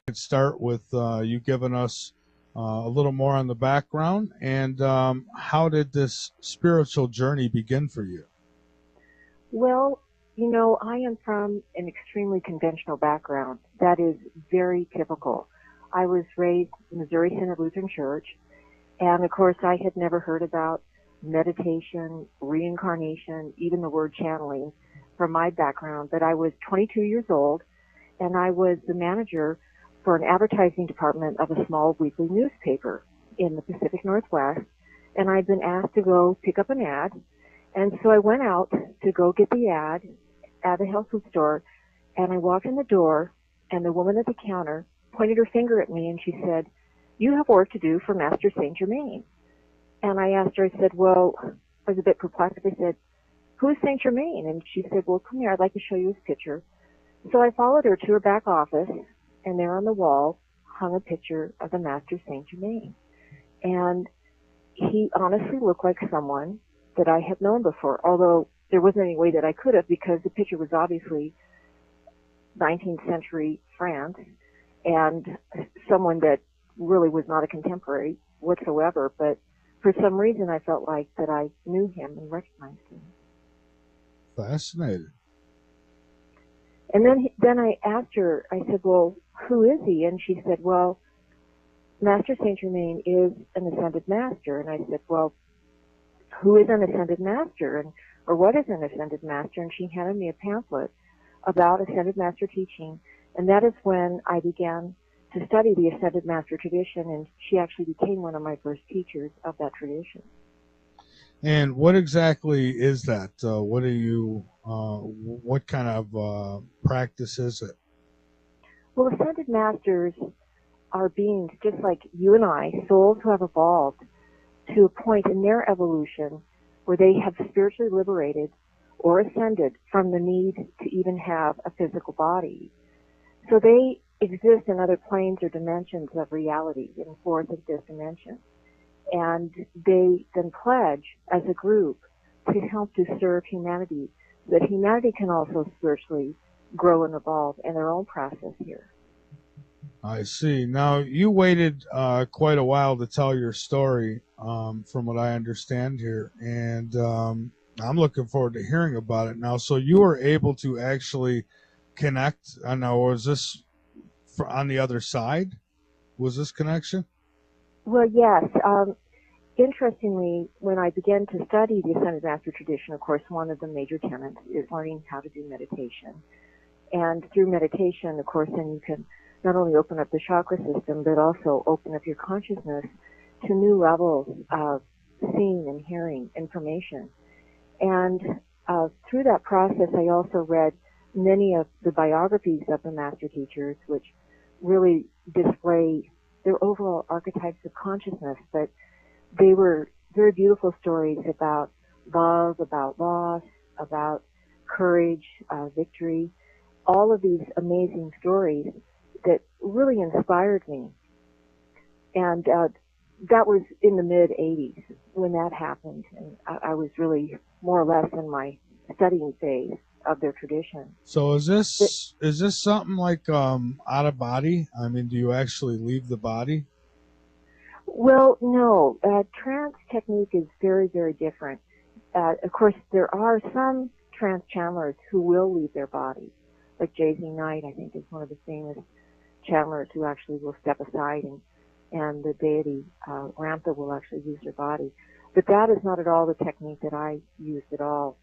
could start with you giving us a little more on the background and how did this spiritual journey begin for you? Well, I am from an extremely conventional background. That is very typical. I was raised in Missouri Synod Lutheran Church, and of course I had never heard about meditation, reincarnation, even the word channeling from my background. But I was 22 years old, and I was the manager for an advertising department of a small weekly newspaper in the Pacific Northwest, and I'd been asked to go pick up an ad. And so I went out to go get the ad at a health food store, and I walked in the door, and the woman at the counter pointed her finger at me, and she said, "You have work to do for Master Saint Germain." And I asked her, I said, well, I was a bit perplexed. I said, "Who is Saint Germain?" And she said, "Well, come here, I'd like to show you his picture." So I followed her to her back office, and there on the wall hung a picture of the Master Saint Germain. And he honestly looked like someone that I had known before, although there wasn't any way that I could have, because the picture was obviously 19th century France and someone that really was not a contemporary whatsoever. But for some reason I felt like that I knew him and recognized him. Fascinating. And then I asked her, I said, "Well, who is he?" And she said, "Well, Master Saint Germain is an ascended master." And I said, "Well, who is an ascended master, or what is an ascended master?" And she handed me a pamphlet about ascended master teaching, and that is when I began to study the ascended master tradition, and she actually became one of my first teachers of that tradition. And what exactly is that? What kind of practice is it? Well, ascended masters are beings just like you and I, souls who have evolved to a point in their evolution where they have spiritually liberated or ascended from the need to even have a physical body. So they exist in other planes or dimensions of reality, in fourth and fifth dimension. And they then pledge as a group to help to serve humanity, so that humanity can also spiritually grow and evolve in their own process here. I see. Now, you waited quite a while to tell your story, from what I understand here, and I'm looking forward to hearing about it now. So you were able to actually connect. I know, was this on the other side? Was this connection? Well, yes. Interestingly, when I began to study the Ascended Master tradition, of course, one of the major tenets is learning how to do meditation. And through meditation, of course, then you can not only open up the chakra system, but also open up your consciousness to new levels of seeing and hearing information. And through that process, I also read many of the biographies of the master teachers, which really display their overall archetypes of consciousness. But they were very beautiful stories about love, about loss, about courage, victory, all of these amazing stories that really inspired me. And that was in the mid-'80s when that happened. And I was really more or less in my studying phase of their tradition. So is this something like out of body? I mean, do you actually leave the body? Well, no. Trance technique is very, very different. Of course, there are some trance channelers who will leave their body. Like J.Z. Knight, I think, is one of the famous channelers who actually will step aside, and the deity Ramtha will actually use their body. But that is not at all the technique that I used at all.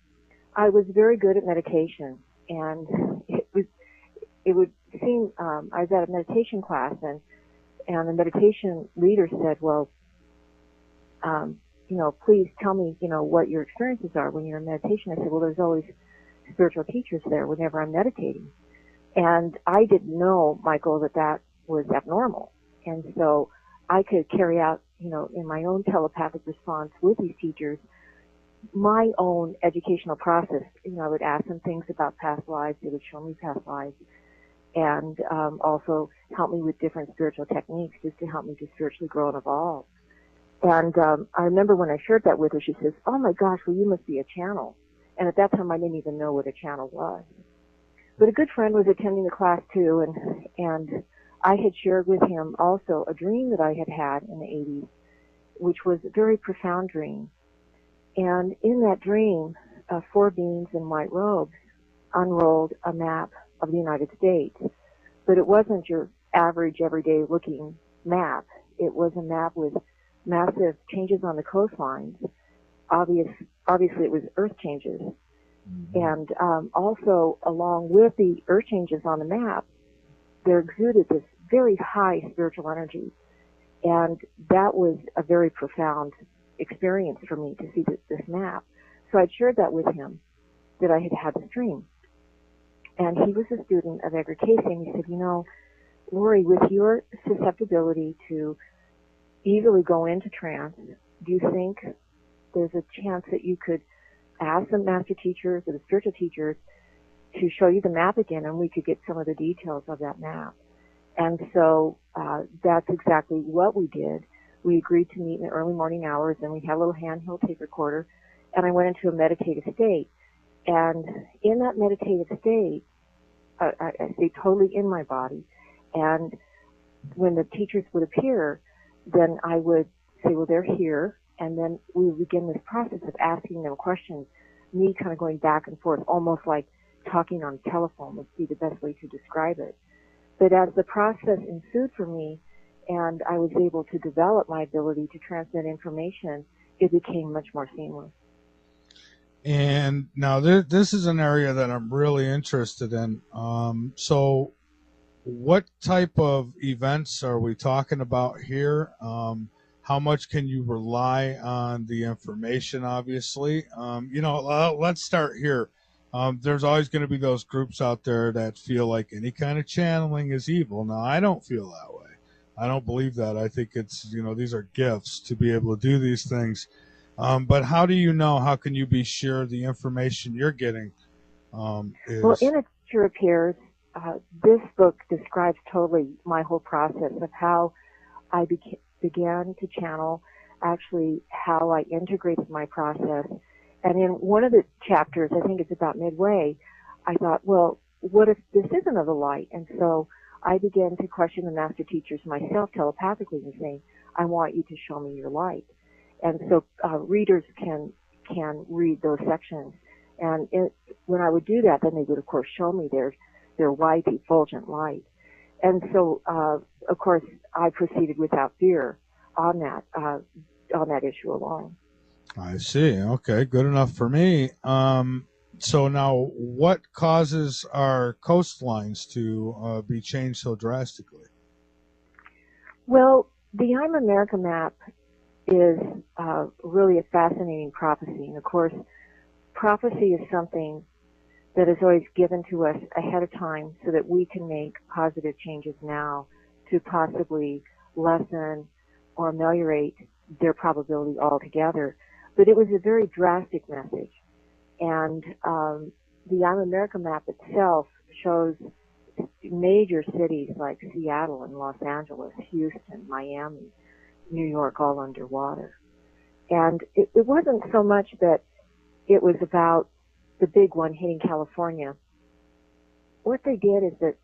I was very good at meditation, and it would seem I was at a meditation class, and the meditation leader said, "Well, please tell me, what your experiences are when you're in meditation." I said, "Well, there's always spiritual teachers there whenever I'm meditating." And I didn't know, Michael, that was abnormal. And so I could carry out, in my own telepathic response with these teachers, my own educational process. I would ask them things about past lives. They would show me past lives, and also help me with different spiritual techniques just to help me to spiritually grow and evolve. And I remember when I shared that with her, she says, "Oh my gosh, well, you must be a channel." And at that time, I didn't even know what a channel was. But a good friend was attending the class too, and I had shared with him also a dream that I had had in the 80s, which was a very profound dream. And in that dream, four beings in white robes unrolled a map of the United States. But it wasn't your average, everyday looking map. It was a map with massive changes on the coastlines. Obviously, it was earth changes. And also, along with the earth changes on the map, there exuded this very high spiritual energy. And that was a very profound experience for me to see this map. So I'd shared that with him, that I had had this dream. And he was a student of Edgar Cayce, and he said, you know, Lori, with your susceptibility to easily go into trance, do you think there's a chance that you could ask the master teachers or the spiritual teachers to show you the map again, and we could get some of the details of that map? And so that's exactly what we did. We agreed to meet in the early morning hours, and we had a little handheld tape recorder, and I went into a meditative state. And in that meditative state, I stayed totally in my body. And when the teachers would appear, then I would say, well, they're here. And then we would begin this process of asking them questions, me kind of going back and forth, almost like talking on a telephone would be the best way to describe it. But as the process ensued for me, and I was able to develop my ability to transmit information, it became much more seamless. And now this is an area that I'm really interested in. So what type of events are we talking about here? How much can you rely on the information, obviously? Let's start here. There's always going to be those groups out there that feel like any kind of channeling is evil. Now, I don't feel that way. I don't believe that. I think it's, these are gifts to be able to do these things. But how do you know? How can you be sure the information you're getting is... Well, in A Teacher Appears, this book describes totally my whole process of how I began to channel, actually how I integrated my process. And in one of the chapters, I think it's about midway, I thought, well, what if this isn't of the light? And so I began to question the master teachers myself telepathically and saying, I want you to show me your light. And so readers can read those sections. And when I would do that, then they would, of course, show me their white, effulgent light. And so, of course, I proceeded without fear on that issue alone. I see. Okay, good enough for me. So now, what causes our coastlines to be changed so drastically? Well, the I'm America map is really a fascinating prophecy. And of course, prophecy is something that is always given to us ahead of time so that we can make positive changes now to possibly lessen or ameliorate their probability altogether. But it was a very drastic message. And the I'm America map itself shows major cities like Seattle and Los Angeles, Houston, Miami, New York, all underwater. And it wasn't so much that it was about the big one hitting California. What they did is that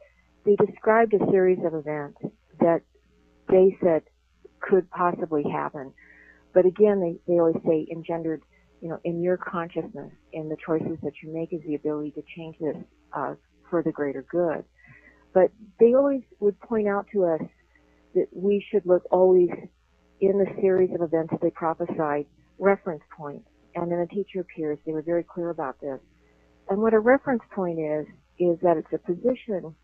they described a series of events that they said could possibly happen. But again, they always say engendered, in your consciousness, in the choices that you make, is the ability to change this for the greater good. But they always would point out to us that we should look always in the series of events that they prophesied, reference points. And in A Teacher Appears, they were very clear about this. And what a reference point is that it's a position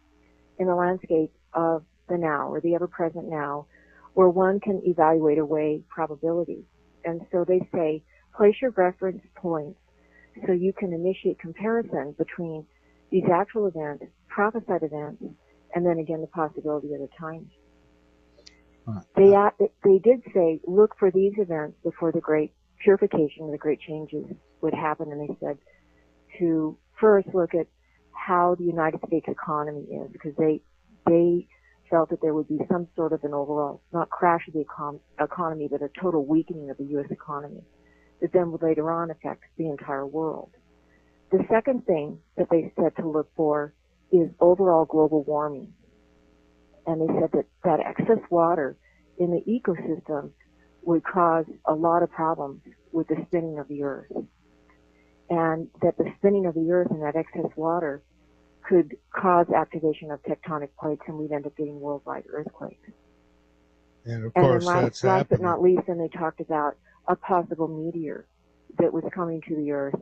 in the landscape of the now, or the ever-present now, where one can evaluate or weigh probability. And so they say, place your reference points so you can initiate comparison between these actual events, prophesied events, and then again the possibility of the timing. They did say, look for these events before the great purification, the great changes would happen. And they said to first look at how the United States economy is, because they felt that there would be some sort of an overall, not crash of the economy, but a total weakening of the U.S. economy that then would later on affect the entire world. The second thing that they said to look for is overall global warming. and they said that that excess water in the ecosystem would cause a lot of problems with the spinning of the Earth, and that the spinning of the Earth and that excess water could cause activation of tectonic plates, and we'd end up getting worldwide earthquakes. And of And course, then that's last but happening. not least, then they talked about a possible meteor that was coming to the Earth,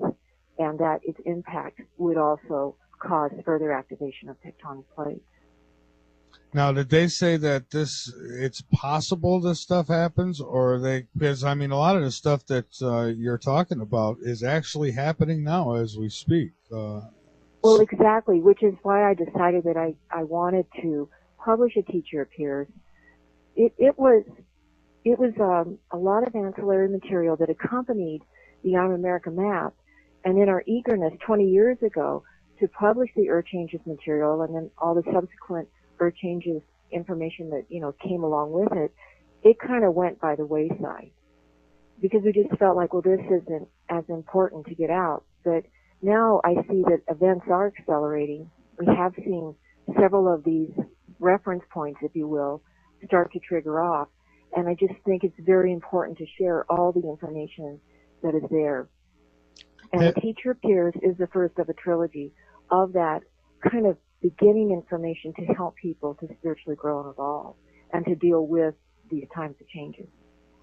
and that its impact would also cause further activation of tectonic plates. Now, did they say that it's possible this stuff happens, or because I mean, a lot of the stuff that you're talking about is actually happening now as we speak. Well, exactly, which is why I decided that I wanted to publish a Teacher Appears. It was a lot of ancillary material that accompanied the I'm America map, and in our eagerness 20 years ago to publish the Earth Changes material and then all the subsequent Earth Changes information that, came along with it, it kind of went by the wayside because we just felt like, well, this isn't as important to get out. But now I see that events are accelerating. We have seen several of these reference points, if you will, start to trigger off. And I just think it's very important to share all the information that is there. And the Teacher Appears is the first of a trilogy of that kind of beginning information to help people to spiritually grow and evolve and to deal with these times of changes.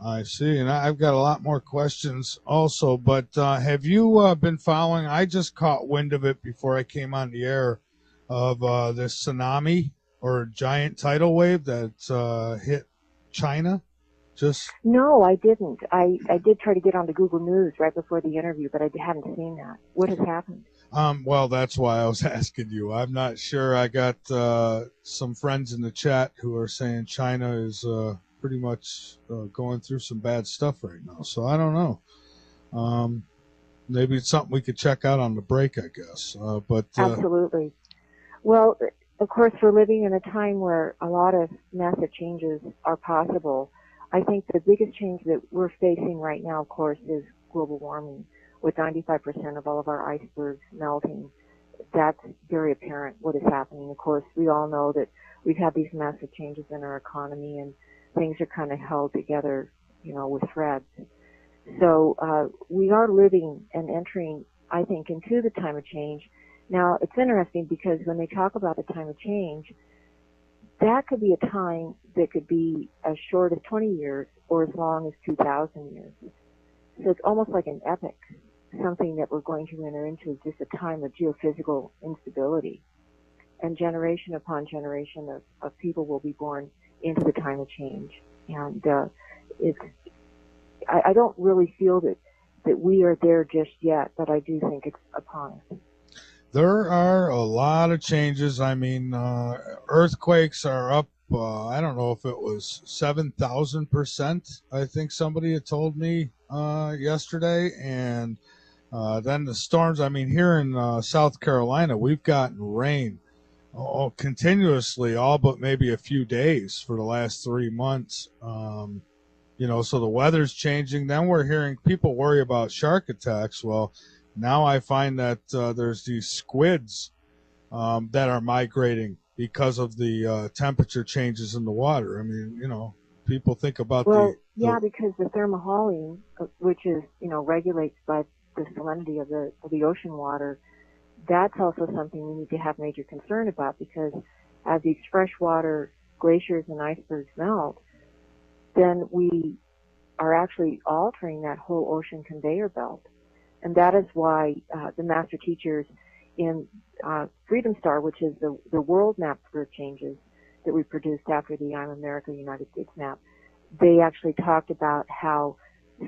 I see, and I've got a lot more questions also, but have you been following? I just caught wind of it before I came on the air of this tsunami or giant tidal wave that hit China. No, I didn't. I did try to get onto Google News right before the interview, but I hadn't seen that. What has happened? Well, that's why I was asking you. I'm not sure. I got some friends in the chat who are saying China is pretty much going through some bad stuff right now. So I don't know. Maybe it's something we could check out on the break, I guess. Absolutely. Well, of course, we're living in a time where a lot of massive changes are possible. I think the biggest change that we're facing right now, of course, is global warming, with 95% of all of our icebergs melting. That's very apparent what is happening. Of course, we all know that we've had these massive changes in our economy, and things are kind of held together, with threads. So we are living and entering, I think, into the time of change. Now, it's interesting because when they talk about the time of change, that could be a time that could be as short as 20 years or as long as 2,000 years. So it's almost like an epic, something that we're going to enter into, just a time of geophysical instability. And generation upon generation of people will be born into the time of change. And I don't really feel that we are there just yet, but I do think it's upon us. There are a lot of changes. I mean, earthquakes are up. I don't know if it was 7,000%. I think somebody had told me yesterday. And then the storms. I mean, here in South Carolina, we've gotten rain continuously, all but maybe a few days for the last 3 months. So the weather's changing. Then we're hearing people worry about shark attacks. Well, now I find that there's these squids that are migrating because of the temperature changes in the water. I mean, people think about because the thermohaline, which is, regulates by the salinity of the ocean water, that's also something we need to have major concern about, because as these freshwater glaciers and icebergs melt, then we are actually altering that whole ocean conveyor belt. And that is why the master teachers in Freedom Star, which is the world map for changes that we produced after the I'm America United States map, they actually talked about how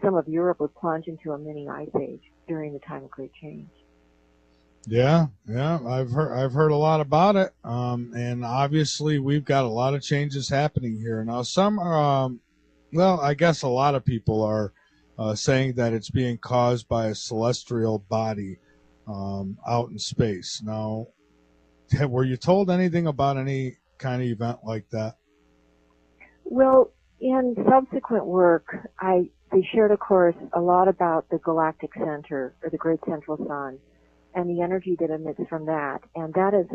some of Europe would plunge into a mini ice age during the time of great change. Yeah, I've heard a lot about it, and obviously we've got a lot of changes happening here now. Some are, I guess a lot of people are saying that it's being caused by a celestial body out in space. Now, were you told anything about any kind of event like that? Well, in subsequent work, they shared, of course, a lot about the galactic center, or the great central sun, and the energy that emits from that. And that is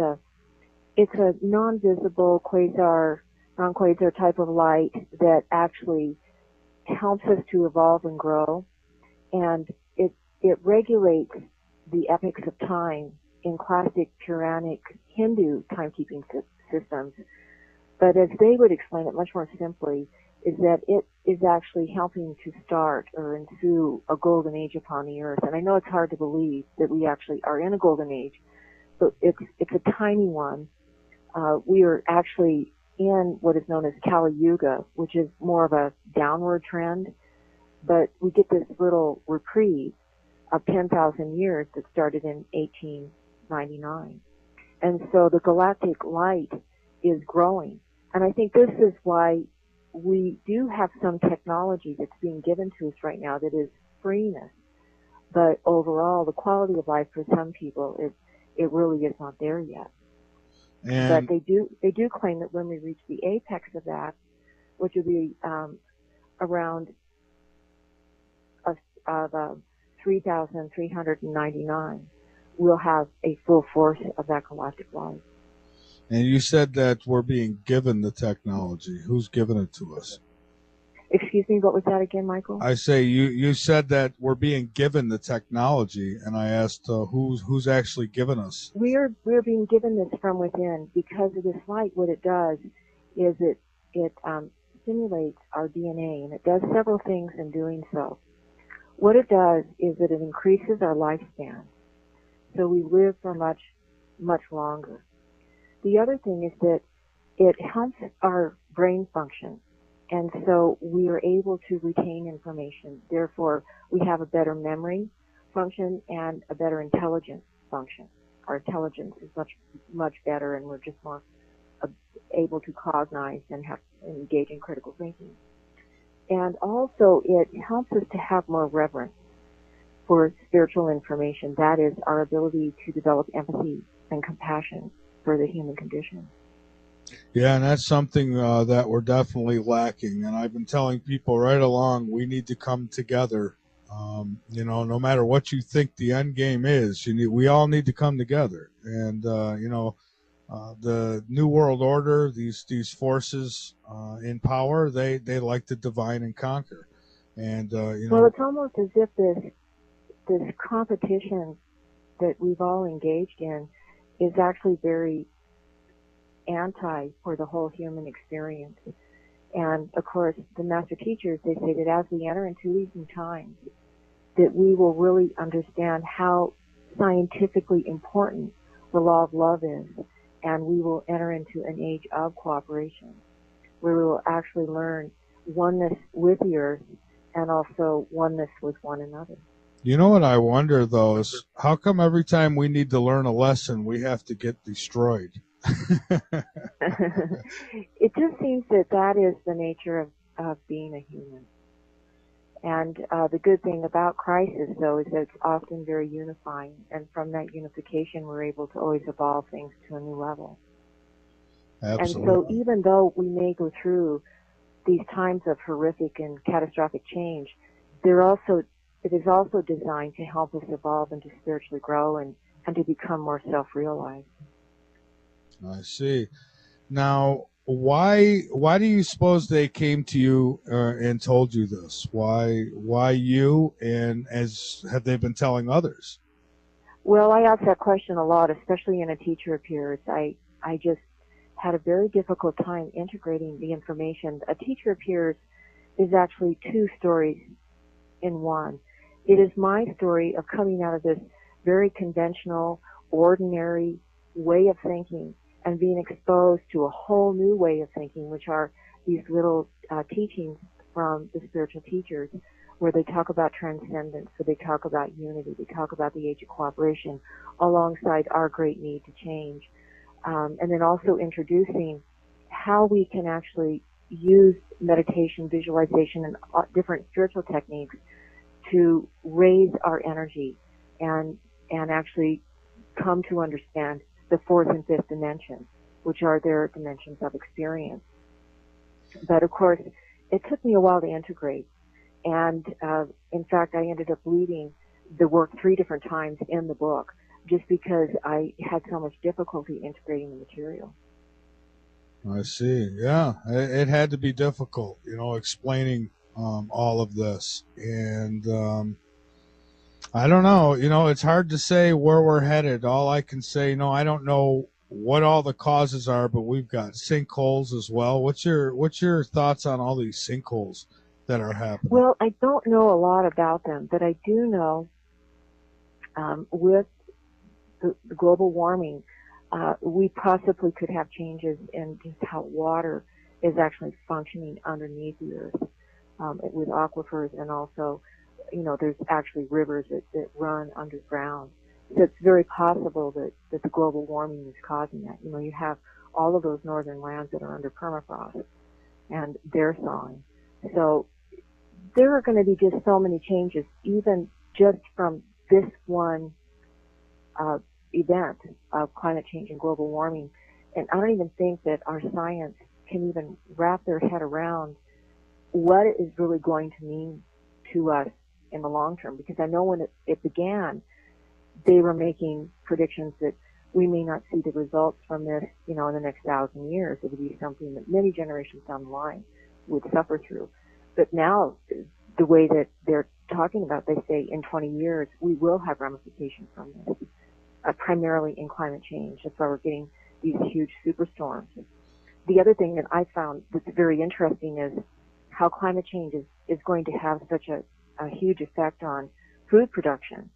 It's a non-visible quasar, non-quasar type of light that actually helps us to evolve and grow, and it regulates the epochs of time in classic Puranic Hindu timekeeping systems. But as they would explain it much more simply, is that it is actually helping to start or ensue a golden age upon the earth. And I know it's hard to believe that we actually are in a golden age, but it's a tiny one. We are actually in what is known as Kali Yuga, which is more of a downward trend, but we get this little reprieve of 10,000 years that started in 1899. And so the galactic light is growing. And I think this is why we do have some technology that's being given to us right now that is freeing us. But overall, the quality of life for some people, it really is not there yet. And but they do claim that when we reach the apex of that, which would be around 3,399, we'll have a full force of that galactic light. And you said that we're being given the technology. Who's given it to us? Excuse me, what was that again, Michael? I say you said that we're being given the technology, and I asked who's actually given us. We're being given this from within because of this light. What it does is it stimulates our DNA, and it does several things in doing so. What it does is that it increases our lifespan, so we live for much, much longer. The other thing is that it helps our brain function, and so we are able to retain information. Therefore, we have a better memory function and a better intelligence function. Our intelligence is much, much better, and we're just more able to cognize and engage in critical thinking. And also, it helps us to have more reverence for spiritual information. That is our ability to develop empathy and compassion for the human condition. Yeah, and that's something that we're definitely lacking. And I've been telling people right along, we need to come together. No matter what you think the end game is, we all need to come together. And the New World Order, these forces in power, they like to divide and conquer. And well, it's almost as if this competition that we've all engaged in is actually very anti for the whole human experience. And of course, the master teachers, they say that as we enter into these new times, that we will really understand how scientifically important the law of love is, and we will enter into an age of cooperation, where we will actually learn oneness with the earth and also oneness with one another. You know what I wonder, though, is how come every time we need to learn a lesson, we have to get destroyed? It just seems that is the nature of being a human. And the good thing about crisis, though, is that it's often very unifying. And from that unification, we're able to always evolve things to a new level. Absolutely. And so even though we may go through these times of horrific and catastrophic change, it is also designed to help us evolve and to spiritually grow and to become more self-realized. I see. Now, why do you suppose they came to you and told you this? Why you, and as have they been telling others? Well, I ask that question a lot, especially in a teacher appears. I just had a very difficult time integrating the information. A teacher appears is actually two stories in one. It is my story of coming out of this very conventional, ordinary way of thinking and being exposed to a whole new way of thinking, which are these little teachings from the spiritual teachers, where they talk about transcendence, so they talk about unity, they talk about the age of cooperation, alongside our great need to change. And then also introducing how we can actually use meditation, visualization, and different spiritual techniques to raise our energy and actually come to understand the fourth and fifth dimensions, which are their dimensions of experience. But of course, it took me a while to integrate. And in fact, I ended up leading the work 3 different times in the book just because I had so much difficulty integrating the material. I see. Yeah, it had to be difficult, explaining all of this. And I don't know. It's hard to say where we're headed. All I can say, I don't know what all the causes are, but we've got sinkholes as well. What's your thoughts on all these sinkholes that are happening? Well, I don't know a lot about them, but I do know with the global warming, we possibly could have changes in just how water is actually functioning underneath the earth, with aquifers, and also, there's actually rivers that run underground. So it's very possible that the global warming is causing that. You have all of those northern lands that are under permafrost, and they're thawing. So there are going to be just so many changes, even just from this one event of climate change and global warming. And I don't even think that our science can even wrap their head around what it is really going to mean to us in the long term. Because I know when it began, they were making predictions that we may not see the results from this, in the next 1,000 years. It would be something that many generations down the line would suffer through. But now, the way that they're talking about, they say in 20 years, we will have ramifications from this, primarily in climate change. That's why we're getting these huge superstorms. The other thing that I found that's very interesting is how climate change is going to have such a huge effect on food production.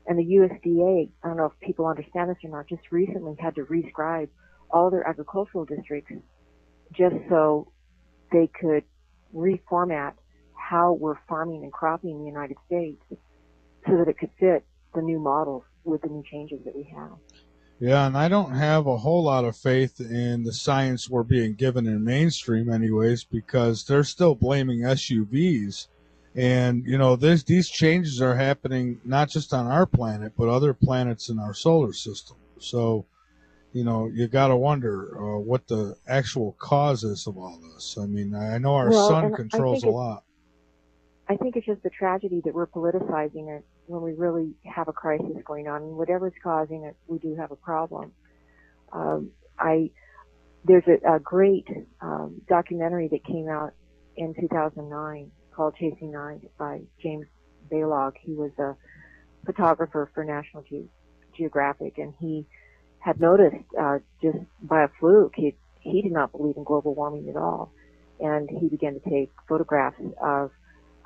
And the USDA, I don't know if people understand this or not, just recently had to rescribe all their agricultural districts just so they could reformat how we're farming and cropping in the United States so that it could fit the new models with the new changes that we have. Yeah, and I don't have a whole lot of faith in the science we're being given in mainstream anyways, because they're still blaming SUVs. And, these changes are happening not just on our planet, but other planets in our solar system. So, you got to wonder what the actual cause is of all this. I mean, I know our sun controls a lot. I think it's just the tragedy that we're politicizing it when we really have a crisis going on. And whatever's causing it, we do have a problem. There's a great documentary that came out in 2009 called Chasing Nines by James Baylog. He was a photographer for National Geographic, and he had noticed just by a fluke, he did not believe in global warming at all. And he began to take photographs of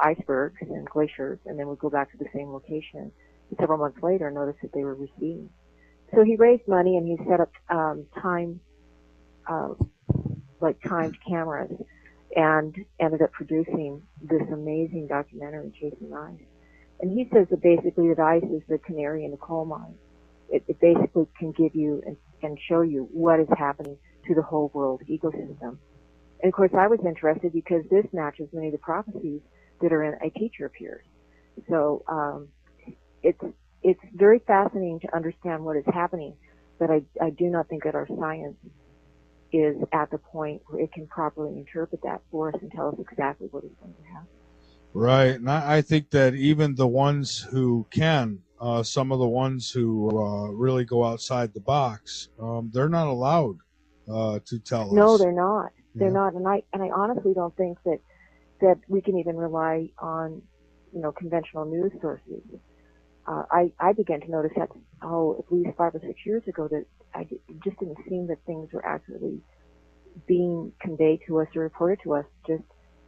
icebergs and glaciers, and then would go back to the same location. And several months later, noticed that they were receding. So he raised money, and he set up timed cameras, and ended up producing this amazing documentary, Chasing Ice. And he says that basically that ice is the canary in the coal mine. It basically can give you and show you what is happening to the whole world ecosystem. And of course, I was interested because this matches many of the prophecies that are in A Teacher Appears. So it's very fascinating to understand what is happening, but I do not think that our science is at the point where it can properly interpret that for us and tell us exactly what is going to happen. Right, and I think that even the ones who can, some of the ones who really go outside the box, they're not allowed to tell us. No, they're not. They're not, and I honestly don't think that we can even rely on, conventional news sources. I began to notice that, at least 5 or 6 years ago, that it just didn't seem that things were accurately being conveyed to us or reported to us, just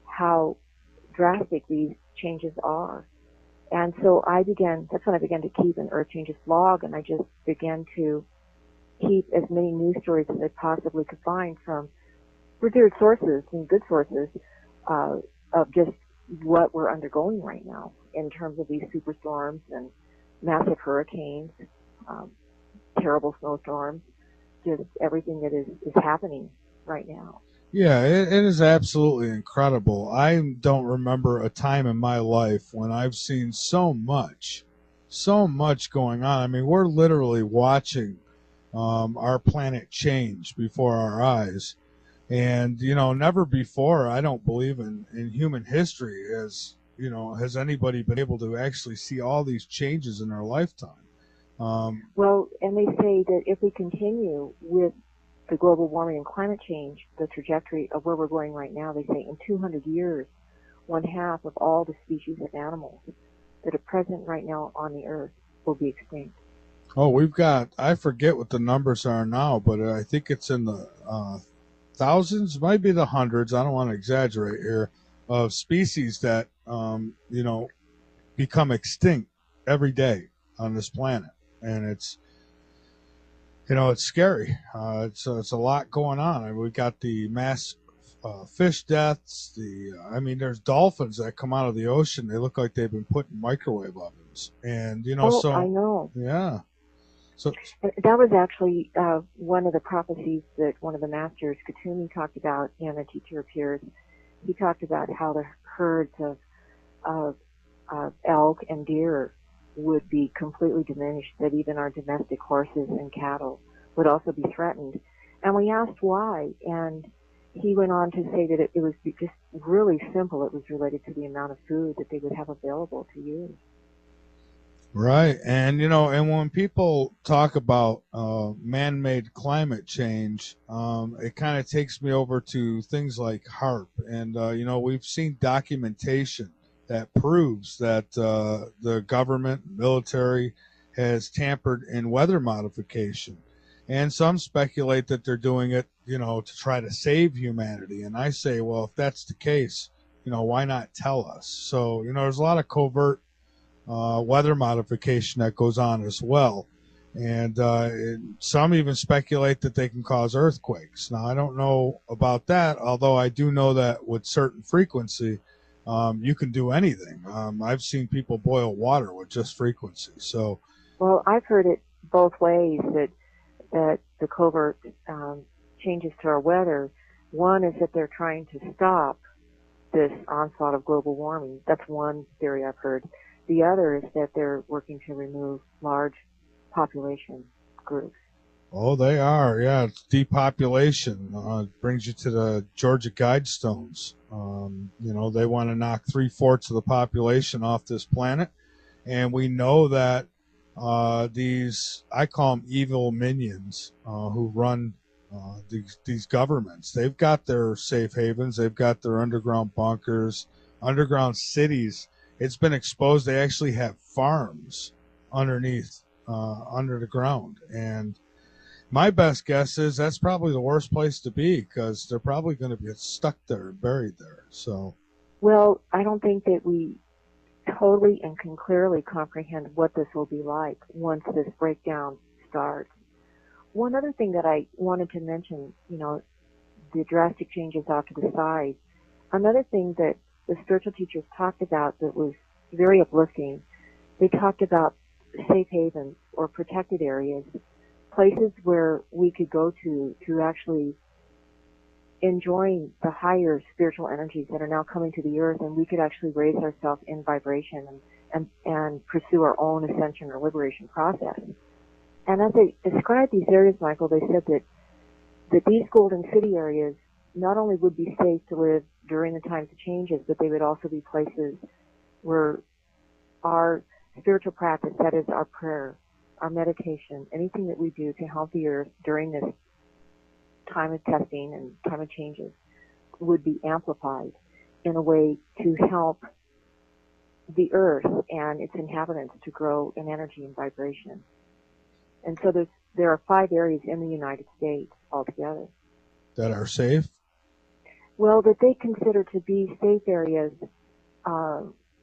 how drastic these changes are. And so that's when I began to keep an Earth Changes blog, and I just began to keep as many news stories as I possibly could find from revered sources and good sources of just what we're undergoing right now in terms of these superstorms and massive hurricanes, terrible snowstorms, just everything that is happening right now. Yeah, it is absolutely incredible. I don't remember a time in my life when I've seen so much going on. I mean, we're literally watching our planet change before our eyes. And, never before, I don't believe in human history has anybody been able to actually see all these changes in their lifetime. Well, and they say that if we continue with the global warming and climate change, the trajectory of where we're going right now, they say in 200 years, one half of all the species of animals that are present right now on the earth will be extinct. Oh, we've got, I forget what the numbers are now, but I think it's in the thousands, might be the hundreds. I don't want to exaggerate here, of species that, become extinct every day on this planet. And it's scary. It's a lot going on. I mean, we got the mass fish deaths. There's dolphins that come out of the ocean. They look like they've been put in microwave ovens. And Oh, I so know. yeah. So That was actually one of the prophecies that one of the masters, Katumi, talked about in A Teacher Appears. He talked about how the herds of elk and deer would be completely diminished, that even our domestic horses and cattle would also be threatened. And we asked why, and he went on to say that it was just really simple. It was related to the amount of food that they would have available to use. right, and when people talk about man-made climate change, it kind of takes me over to things like HARP, and we've seen documentation that proves that the government, military, has tampered in weather modification, and some speculate that they're doing it, to try to save humanity. And I say, well, if that's the case, why not tell us? So, there's a lot of covert weather modification that goes on as well. And some even speculate that they can cause earthquakes. Now, I don't know about that, although I do know that with certain frequency, you can do anything. I've seen people boil water with just frequency. So, well, I've heard it both ways, that the covert changes to our weather. One is that they're trying to stop this onslaught of global warming. That's one theory I've heard. The other is that they're working to remove large population groups. oh, they are. Yeah, it's depopulation. Brings you to the Georgia Guidestones. They want to knock 3/4 of the population off this planet. And we know that these, I call them evil minions, who run these governments. They've got their safe havens. They've got their underground bunkers, underground cities. It's been exposed. They actually have farms underneath, under the ground. And my best guess is that's probably the worst place to be, because they're probably going to get stuck there, buried there. So, well, I don't think that we totally and can clearly comprehend what this will be like once this breakdown starts. One other thing that I wanted to mention, the drastic changes off to the side. Another thing that the spiritual teachers talked about that was very uplifting, they talked about safe havens or protected areas, places where we could go to actually enjoying the higher spiritual energies that are now coming to the earth, and we could actually raise ourselves in vibration and pursue our own ascension or liberation process. And as they described these areas, Michael, they said that these Golden City areas not only would be safe to live during the times of changes, but they would also be places where our spiritual practice, that is our prayer, our meditation, anything that we do to help the earth during this time of testing and time of changes, would be amplified in a way to help the earth and its inhabitants to grow in energy and vibration. And so there are 5 areas in the United States altogether that are safe? Well, that they consider to be safe areas,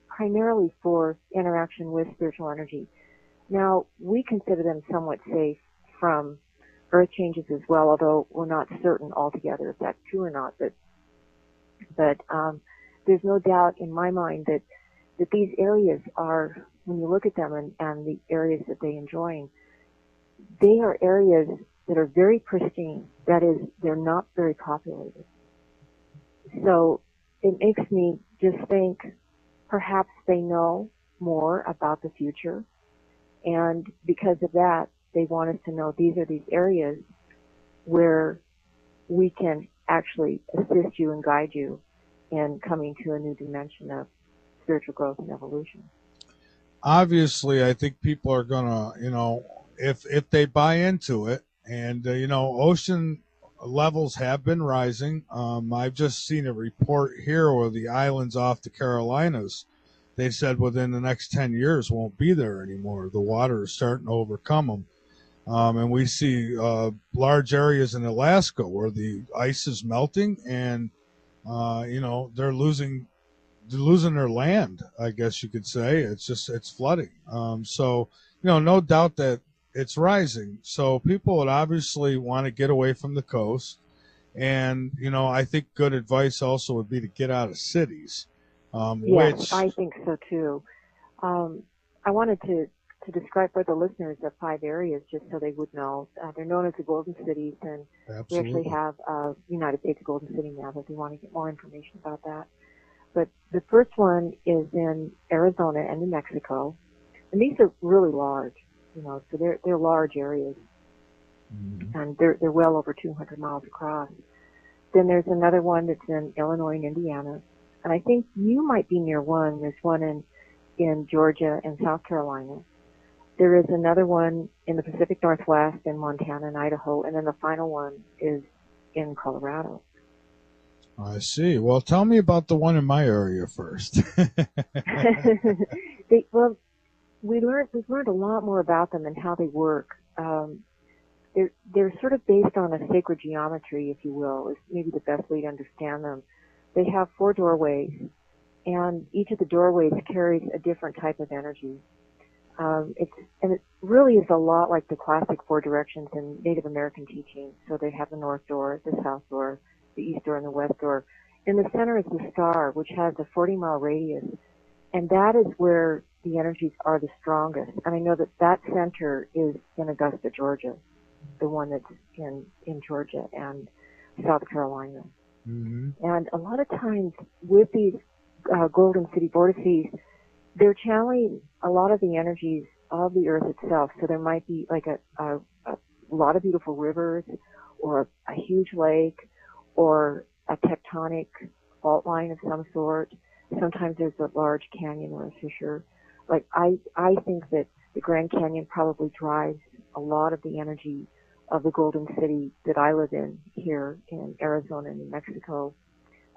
primarily for interaction with spiritual energy. Now, we consider them somewhat safe from earth changes as well, although we're not certain altogether if that's true or not. But there's no doubt in my mind that these areas are, when you look at them and the areas that they enjoy, they are areas that are very pristine. That is, they're not very populated. So it makes me just think perhaps they know more about the future, and because of that, they want us to know these are these areas where we can actually assist you and guide you in coming to a new dimension of spiritual growth and evolution. obviously, I think people are gonna, if they buy into it, and ocean levels have been rising. I've just seen a report here where the islands off the Carolinas, they said within the next 10 years won't be there anymore. The water is starting to overcome them. And we see large areas in Alaska where the ice is melting, and they're losing their land. I guess you could say it's flooding. So no doubt that it's rising. So people would obviously want to get away from the coast, and I think good advice also would be to get out of cities, Yes, which I think so too. I wanted to describe for the listeners the 5 areas just so they would know. They're known as the Golden Cities, and we actually absolutely. have a United States Golden City map if you want to get more information about that. But the first one is in Arizona and New Mexico, and these are really large, so they're large areas, and they're well over 200 miles across. Then there's another one that's in Illinois and Indiana, and I think you might be near one. There's one in Georgia and South Carolina. There is another one in the Pacific Northwest in Montana and Idaho, and then the final one is in Colorado. I see. Well, tell me about the one in my area first. Well, we've learned a lot more about them and how they work. They're sort of based on a sacred geometry, if you will, is maybe the best way to understand them. They have 4 doorways, and each of the doorways carries a different type of energy. It really is a lot like the classic 4 directions in Native American teaching. So they have the north door, the south door, the east door, and the west door. In the center is the star, which has a 40-mile radius, and that is where the energies are the strongest. And I know that center is in Augusta, Georgia, the one that's in Georgia and South Carolina. Mm-hmm. And a lot of times with these Golden City vortices, they're channeling a lot of the energies of the earth itself. So there might be like a lot of beautiful rivers, or a huge lake, or a tectonic fault line of some sort. Sometimes there's a large canyon or a fissure. Like I think that the Grand Canyon probably drives a lot of the energy of the Golden City that I live in here in Arizona and New Mexico.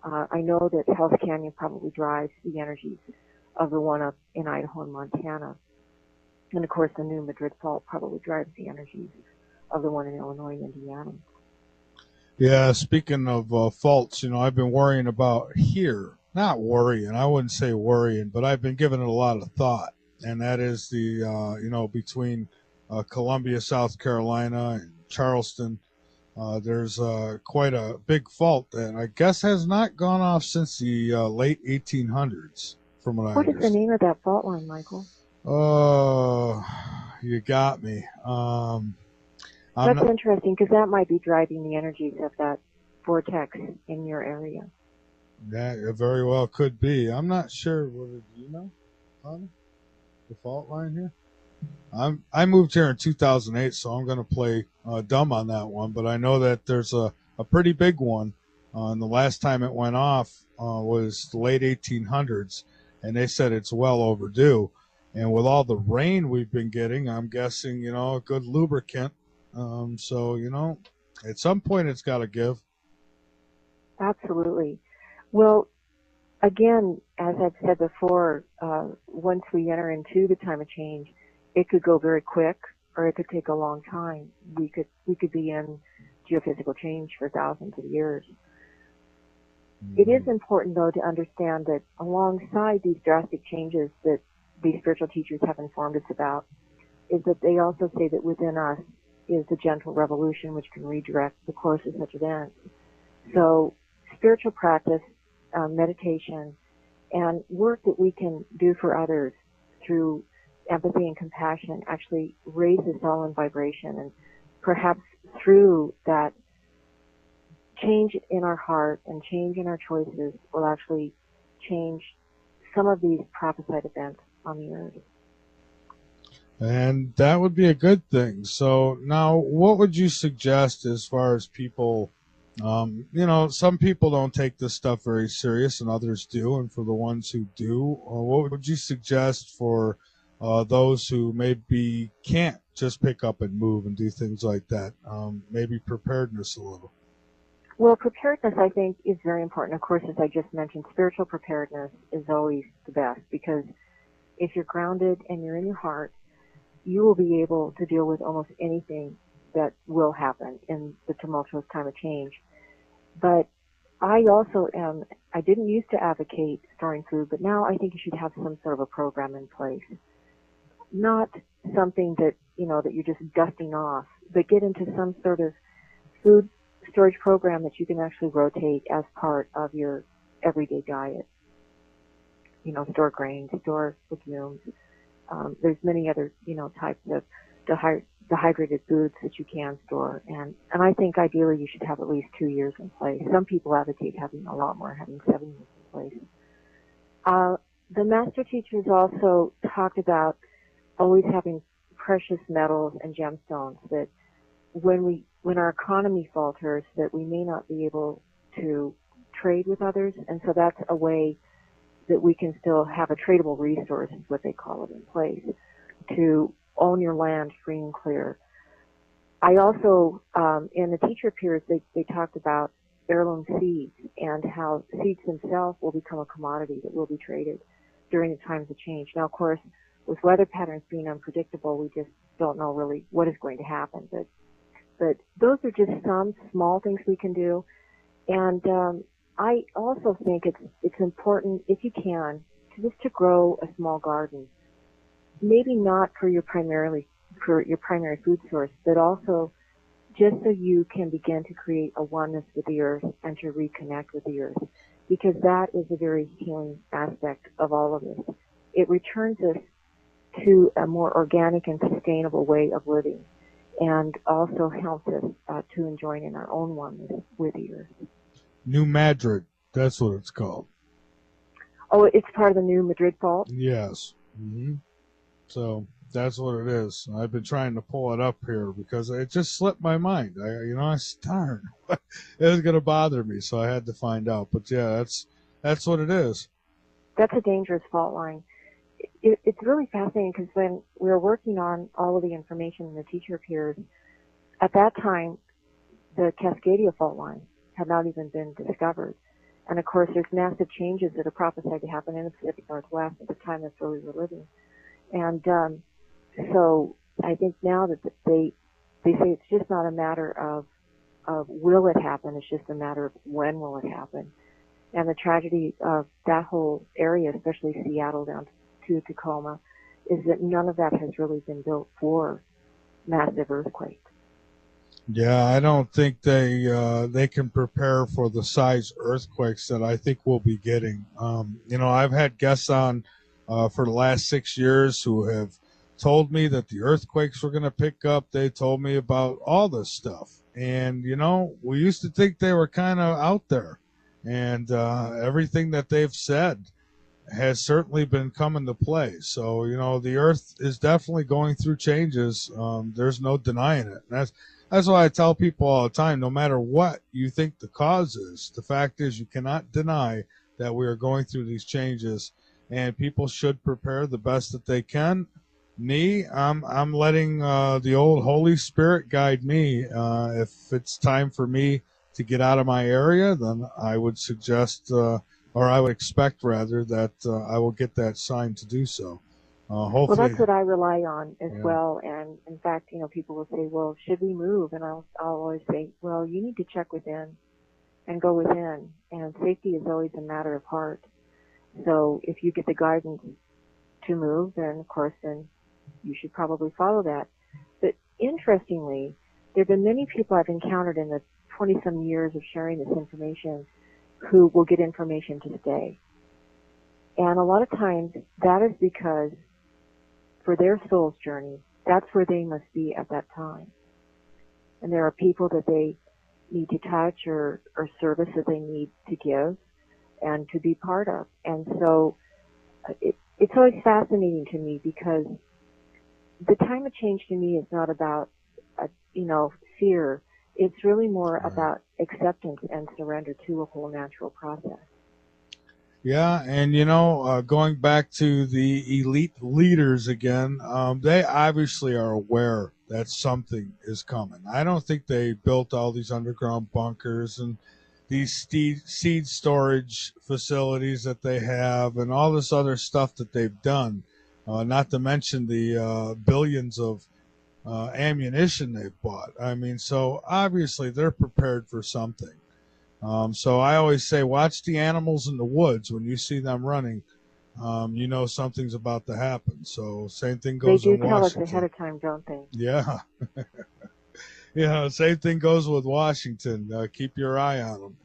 I know that Hell's Canyon probably drives the energies of the one up in Idaho and Montana. And of course the New Madrid Fault probably drives the energies of the one in Illinois and Indiana. Yeah, speaking of faults, I've been worrying about here. Not worrying, I wouldn't say worrying, but I've been giving it a lot of thought. And that is between Columbia, South Carolina, and Charleston. There's quite a big fault that I guess has not gone off since the late 1800s, from what I What is the understand. name of that fault line, Michael? Oh, you got me. I'm That's not. interesting because that might be driving the energies of that vortex in your area. That very well could be. I'm not sure. Do you know, Tommy? The fault line here? I moved here in 2008, so I'm going to play dumb on that one. But I know that there's a pretty big one, and the last time it went off was the late 1800s, and they said it's well overdue. And with all the rain we've been getting, I'm guessing a good lubricant. So at some point it's got to give. Absolutely. Well, again, as I've said before, once we enter into the time of change, it could go very quick, or it could take a long time. We could be in geophysical change for thousands of years. Mm-hmm. It is important, though, to understand that alongside these drastic changes that these spiritual teachers have informed us about, is that they also say that within us is the gentle revolution which can redirect the course of such events. So spiritual practice, meditation, and work that we can do for others through empathy and compassion actually raise us all in vibration, and perhaps through that change in our heart and change in our choices will actually change some of these prophesied events on the earth. And that would be a good thing. So now what would you suggest as far as people, some people don't take this stuff very serious and others do. And for the ones who do, what would you suggest for those who maybe can't just pick up and move and do things like that? Maybe preparedness a little. Well, preparedness, I think, is very important. Of course, as I just mentioned, spiritual preparedness is always the best, because if you're grounded and you're in your heart, you will be able to deal with almost anything that will happen in the tumultuous time of change. But I didn't used to advocate storing food, but now I think you should have some sort of a program in place. Not something that, that you're just dusting off, but get into some sort of food storage program that you can actually rotate as part of your everyday diet. Store grains, store legumes. There's many other, types of dehydrated foods that you can store. And I think ideally you should have at least 2 years in place. Some people advocate having a lot more, having 7 years in place. The master teachers also talked about always having precious metals and gemstones, that when our economy falters, that we may not be able to trade with others. And so that's a way that we can still have a tradable resource, is what they call it, in place, to own your land free and clear. I also, in the teacher peers, they talked about heirloom seeds and how seeds themselves will become a commodity that will be traded during the times of change. Now, of course, with weather patterns being unpredictable, we just don't know really what is going to happen. But those are just some small things we can do. And I also think it's important, if you can, to grow a small garden. Maybe not for your primary food source, but also just so you can begin to create a oneness with the earth and to reconnect with the earth, because that is a very healing aspect of all of this. It returns us to a more organic and sustainable way of living, and also helps us to enjoy in our own oneness with the earth. New Madrid, that's what it's called. Oh, it's part of the New Madrid Fault? Yes. Mm-hmm. So that's what it is. I've been trying to pull it up here because it just slipped my mind. I darn, it was going to bother me, so I had to find out. But yeah, that's what it is. That's a dangerous fault line. It's really fascinating, because when we were working on all of the information in the teacher peers, at that time, the Cascadia fault line had not even been discovered. And of course, there's massive changes that are prophesied to happen in the Pacific Northwest at the time that's where we were living. And so I think now that they say it's just not a matter of will it happen, it's just a matter of when will it happen. And the tragedy of that whole area, especially Seattle down to Tacoma, is that none of that has really been built for massive earthquakes. Yeah, I don't think they can prepare for the size earthquakes that I think we'll be getting. I've had guests on for the last 6 years who have told me that the earthquakes were going to pick up. They told me about all this stuff. And, we used to think they were kind of out there. And everything that they've said has certainly been coming to play. So, the earth is definitely going through changes. There's no denying it. And that's why I tell people all the time, no matter what you think the cause is, the fact is you cannot deny that we are going through these changes, and people should prepare the best that they can. I'm letting the old Holy Spirit guide me. If it's time for me to get out of my area, then I would suggest, or I would expect rather, that I will get that sign to do so. Hopefully. Well, that's what I rely on as well. And in fact, people will say, well, should we move? And I'll always say, well, you need to check within and go within. And safety is always a matter of heart. So if you get the guidance to move, then of course, then you should probably follow that. But interestingly, there have been many people I've encountered in the 20-some years of sharing this information who will get information to stay. And a lot of times that is because for their soul's journey, that's where they must be at that time. And there are people that they need to touch or service that they need to give and to be part of. And so it's always fascinating to me, because the time of change to me is not about, fear. It's really more about acceptance and surrender to a whole natural process. Yeah, and going back to the elite leaders again, they obviously are aware that something is coming. I don't think they built all these underground bunkers and these seed storage facilities that they have and all this other stuff that they've done, not to mention the billions of ammunition they've bought. I mean, so obviously they're prepared for something. So I always say, watch the animals in the woods. When you see them running, you know something's about to happen. So same thing They goes do in tell us ahead Washington. of time, don't they? Yeah, same thing goes with Washington. Keep your eye on them.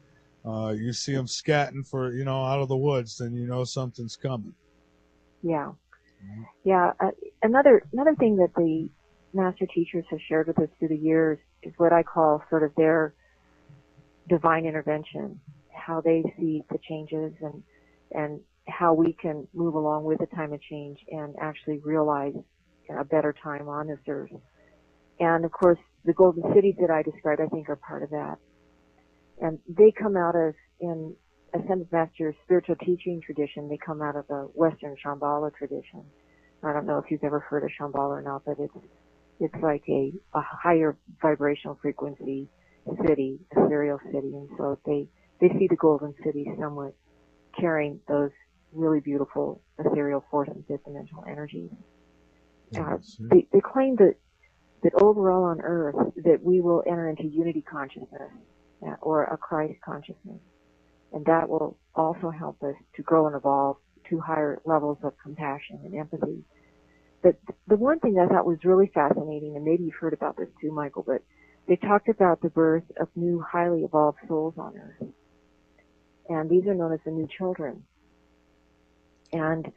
You see them scatting for out of the woods, then you know something's coming. Yeah. Yeah. Another thing that the master teachers have shared with us through the years is what I call sort of their divine intervention, how they see the changes and how we can move along with the time of change and actually realize a better time on this earth. And of course, the golden cities that I described, I think, are part of that. And they come out of, in Ascended Master's spiritual teaching tradition, they come out of the Western Shambhala tradition. I don't know if you've ever heard of Shambhala or not, but it's like a higher vibrational frequency city, ethereal city, and so they see the golden city somewhat carrying those really beautiful ethereal fourth and fifth dimensional energies. They claim that overall on Earth that we will enter into unity consciousness or a Christ consciousness, and that will also help us to grow and evolve to higher levels of compassion and empathy. But the one thing I thought was really fascinating, and maybe you've heard about this too, Michael, but they talked about the birth of new highly evolved souls on Earth. And these are known as the new children. And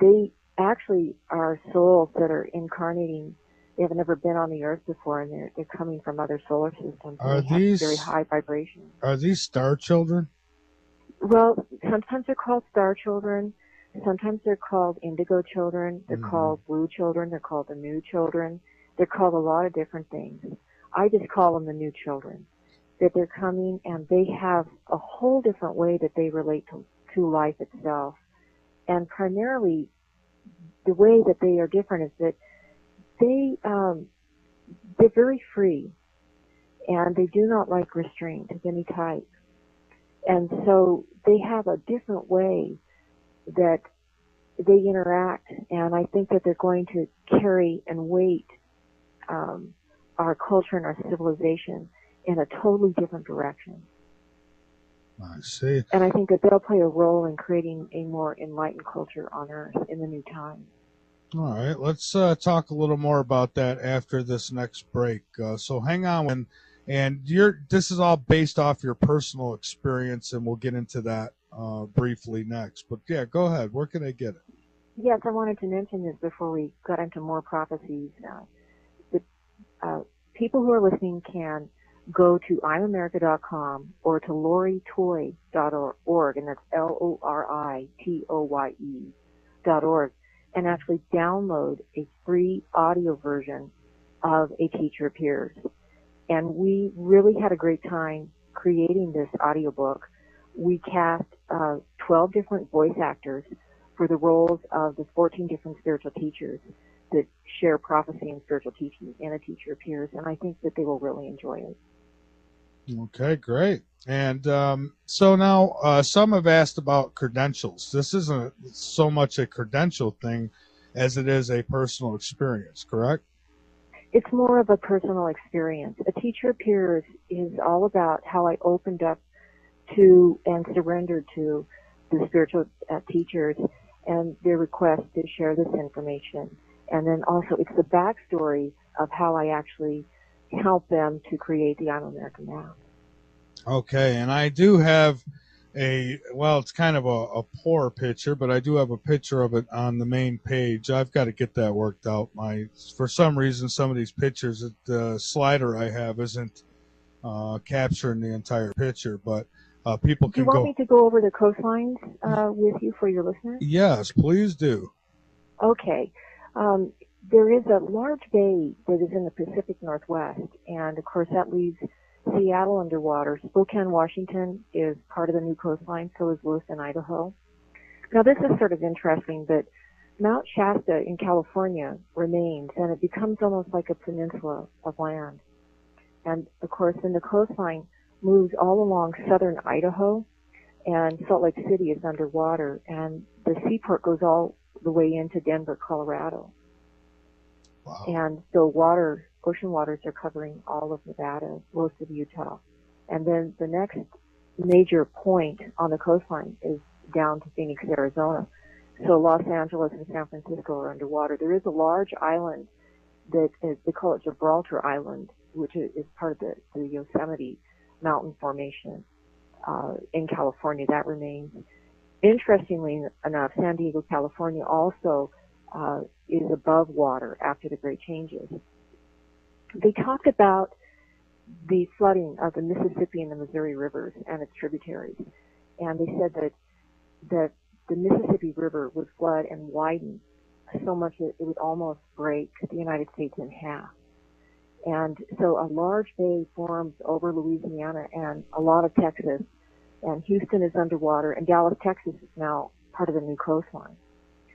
they actually are souls that are incarnating. They have never been on the Earth before, and they're coming from other solar systems. And they have very high vibrations. Are these star children? Well, sometimes they're called star children. Sometimes they're called indigo children. They're called blue children. They're called the new children. They're called a lot of different things. I just call them the new children. That they're coming and they have a whole different way that they relate to life itself. And primarily, the way that they are different is that they're very free, and they do not like restraint of any type. And so they have a different way that they interact, and I think that they're going to carry and weight our culture and our civilization in a totally different direction. I see. And I think that they'll play a role in creating a more enlightened culture on Earth in the new time. All right, let's talk a little more about that after this next break. So hang on, and this is all based off your personal experience, and we'll get into that briefly next. But yeah, go ahead. Where can I get it? Yes, I wanted to mention this before we got into more prophecies. People who are listening can go to I'mAmerica.com or to LoriToye.org, and that's LORITOYE.org, and actually download a free audio version of A Teacher Appears. And we really had a great time creating this audiobook. We cast 12 different voice actors for the roles of the 14 different spiritual teachers that share prophecy and spiritual teaching in A Teacher Appears, and I think that they will really enjoy it. Okay, great. And so now some have asked about credentials. This isn't so much a credential thing as it is a personal experience, correct? It's more of a personal experience. A Teacher Appears is all about how I opened up to and surrendered to the spiritual teachers and their request to share this information. And then also it's the backstory of how I actually help them to create the I'm American Now. Okay, and I do have it's kind of a poor picture, but I do have a picture of it on the main page. I've got to get that worked out. For some reason, some of these pictures, the slider I have isn't capturing the entire picture, but people can go. Do you want me to go over the coastlines with you for your listeners? Yes, please do. Okay. There is a large bay that is in the Pacific Northwest, and of course that leaves Seattle underwater. Spokane, Washington is part of the new coastline, so is Lewiston, Idaho. Now, this is sort of interesting, but Mount Shasta in California remains, and it becomes almost like a peninsula of land. And, of course, then the coastline moves all along southern Idaho, and Salt Lake City is underwater, and the seaport goes all the way into Denver, Colorado. Wow. And so ocean waters are covering all of Nevada, most of Utah. And then the next major point on the coastline is down to Phoenix, Arizona. So Los Angeles and San Francisco are underwater. There is a large island that they call it Gibraltar Island, which is part of the Yosemite mountain formation in California. That remains. Interestingly enough, San Diego, California also is above water after the Great Changes. They talked about the flooding of the Mississippi and the Missouri rivers and its tributaries. And they said that the Mississippi River would flood and widen so much that it would almost break the United States in half. And so a large bay forms over Louisiana and a lot of Texas, and Houston is underwater, and Dallas, Texas is now part of the new coastline.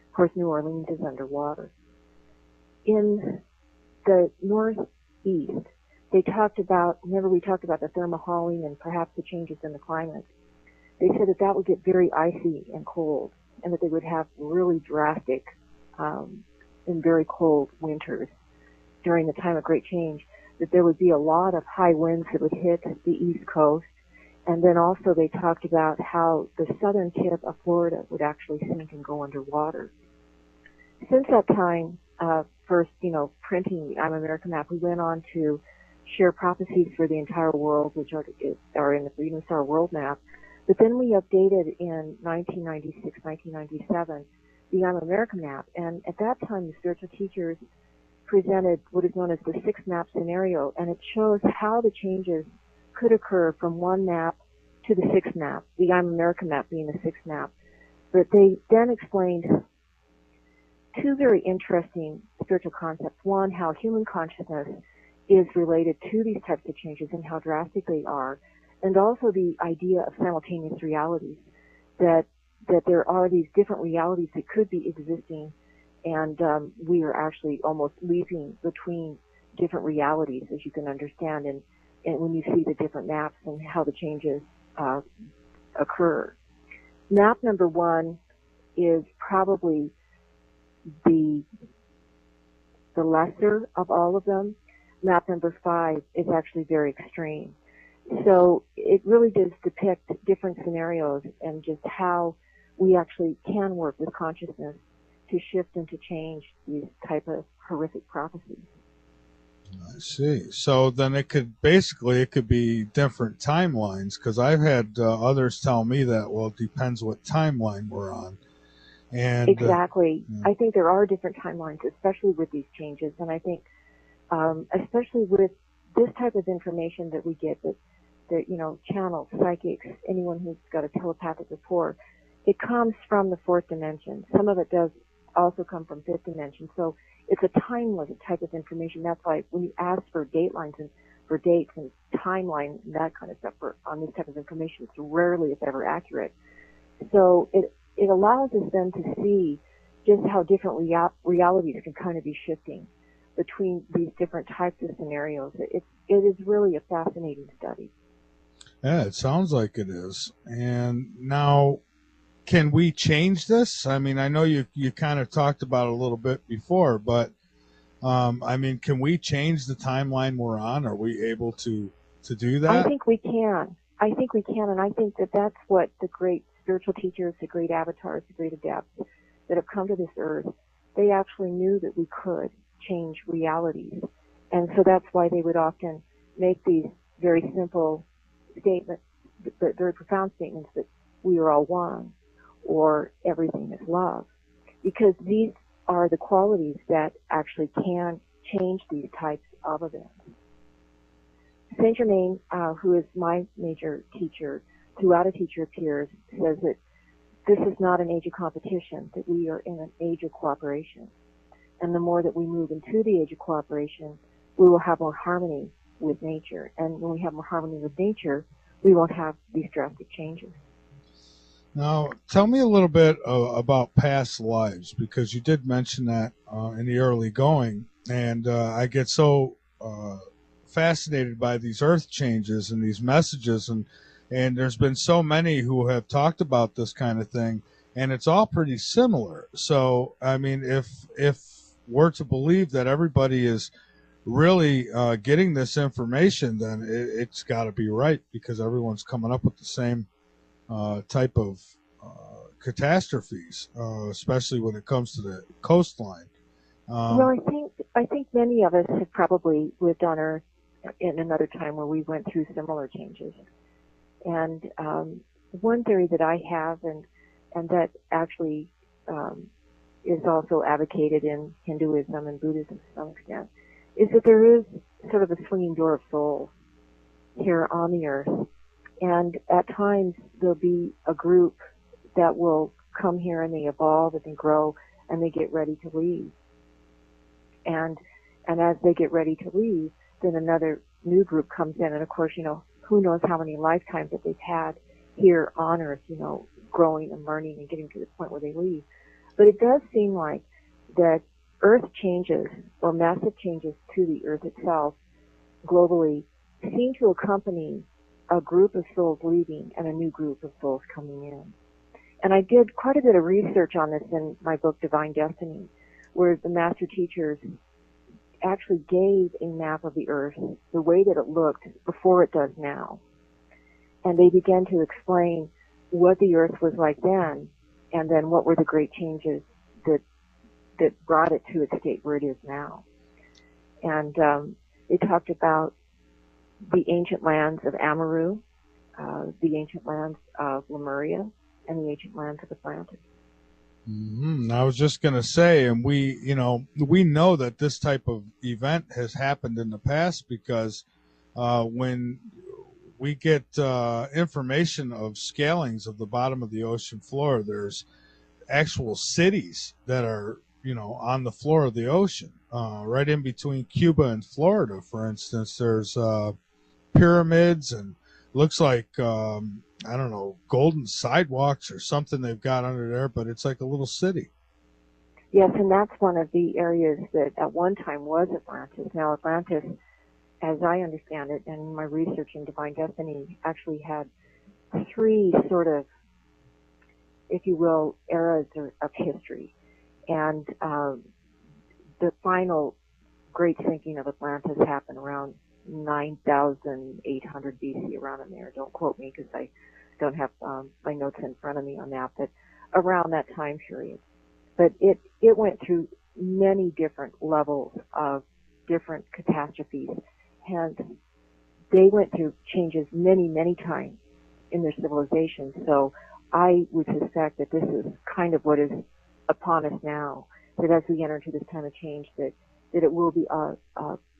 Of course, New Orleans is underwater. In the northeast, they talked about, whenever we talked about the thermohaline and perhaps the changes in the climate, they said that would get very icy and cold, and that they would have really drastic and very cold winters during the time of Great Change, that there would be a lot of high winds that would hit the East Coast. And then also they talked about how the southern tip of Florida would actually sink and go underwater. Since that time, first, printing the I'm America map, we went on to share prophecies for the entire world, which are in the Freedom Star World Map. But then we updated in 1996, 1997, the I'm America map. And at that time, the spiritual teachers presented what is known as the six map scenario, and it shows how the changes could occur from one map to the sixth map, the I'm America map being the sixth map. But they then explained two very interesting spiritual concepts. One, how human consciousness is related to these types of changes and how drastic they are, and also the idea of simultaneous realities, that there are these different realities that could be existing, and we are actually almost leaping between different realities, as you can understand, and when you see the different maps and how the changes occur. Map number one is probably the lesser of all of them. Map number 5 is actually very extreme. So it really does depict different scenarios and just how we actually can work with consciousness to shift and to change these type of horrific prophecies. I see. So then it could be different timelines, because I've had others tell me that, well, it depends what timeline we're on. And exactly. I think there are different timelines, especially with these changes. And I think, especially with this type of information that we get, that channels, psychics, anyone who's got a telepathic rapport, it comes from the fourth dimension. Some of it does also come from fifth dimension. So it's a timeless type of information. That's why when you ask for datelines and for dates and timeline and that kind of stuff on this type of information, it's rarely, if ever, accurate. So it allows us then to see just how different realities can kind of be shifting between these different types of scenarios. It is really a fascinating study. Yeah, it sounds like it is. And now, can we change this? I mean, I know you kind of talked about it a little bit before, but I mean, can we change the timeline we're on? Are we able to do that? I think we can. And I think that that's what the great spiritual teachers, the great avatars, the great adepts that have come to this earth, they actually knew that we could change realities. And so that's why they would often make these very simple statements, but very profound statements, that we are all one, or everything is love, because these are the qualities that actually can change these types of events. Saint Germain, who is my major teacher, throughout A Teacher Appears, says that this is not an age of competition, that we are in an age of cooperation. And the more that we move into the age of cooperation, we will have more harmony with nature. And when we have more harmony with nature, we won't have these drastic changes. Now, tell me a little bit about past lives, because you did mention that in the early going, and I get so fascinated by these earth changes and these messages, and there's been so many who have talked about this kind of thing, and it's all pretty similar. So, I mean, if we're to believe that everybody is really getting this information, then it's got to be right, because everyone's coming up with the same type of catastrophes, especially when it comes to the coastline. Well, Um, I think many of us have probably lived on Earth in another time where we went through similar changes. And one theory that I have, and that actually is also advocated in Hinduism and Buddhism to some extent, is that there is sort of a swinging door of souls here on the Earth. And at times there'll be a group that will come here and they evolve and they grow and they get ready to leave. And as they get ready to leave, then another new group comes in. And of course, who knows how many lifetimes that they've had here on Earth, growing and learning and getting to the point where they leave. But it does seem like that Earth changes or massive changes to the Earth itself globally seem to accompany a group of souls leaving and a new group of souls coming in. And I did quite a bit of research on this in my book, Divine Destiny, where the master teachers actually gave a map of the Earth the way that it looked before it does now. And they began to explain what the Earth was like then, and then what were the great changes that brought it to its state where it is now. And they talked about the ancient lands of Amaru, the ancient lands of Lemuria, and the ancient lands of Atlantis. I was just going to say, and we know that this type of event has happened in the past, because when we get information of scalings of the bottom of the ocean floor, there's actual cities that are on the floor of the ocean, right in between Cuba and Florida, for instance. There's pyramids, and looks like I don't know, golden sidewalks or something they've got under there, but it's like a little city. Yes, and that's one of the areas that at one time was Atlantis. Now, Atlantis, as I understand it, and my research in Divine Destiny, actually had three sort of, if you will, eras of history. And the final great sinking of Atlantis happened around 9,800 BC, around in there. Don't quote me because I don't have my notes in front of me on that, but around that time period. But it went through many different levels of different catastrophes. Hence, they went through changes many, many times in their civilization. So I would suspect that this is kind of what is upon us now, that as we enter into this time of change, that it will be a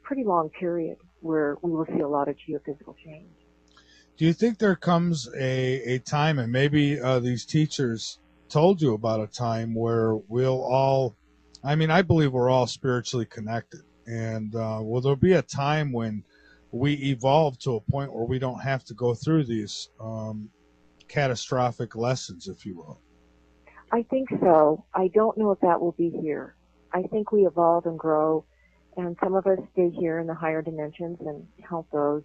pretty long period where we will see a lot of geophysical change. Do you think there comes a time, and maybe these teachers told you about a time, where we'll all, I mean, I believe we're all spiritually connected. And will there be a time when we evolve to a point where we don't have to go through these catastrophic lessons, if you will? I think so. I don't know if that will be here. I think we evolve and grow, and some of us stay here in the higher dimensions and help those,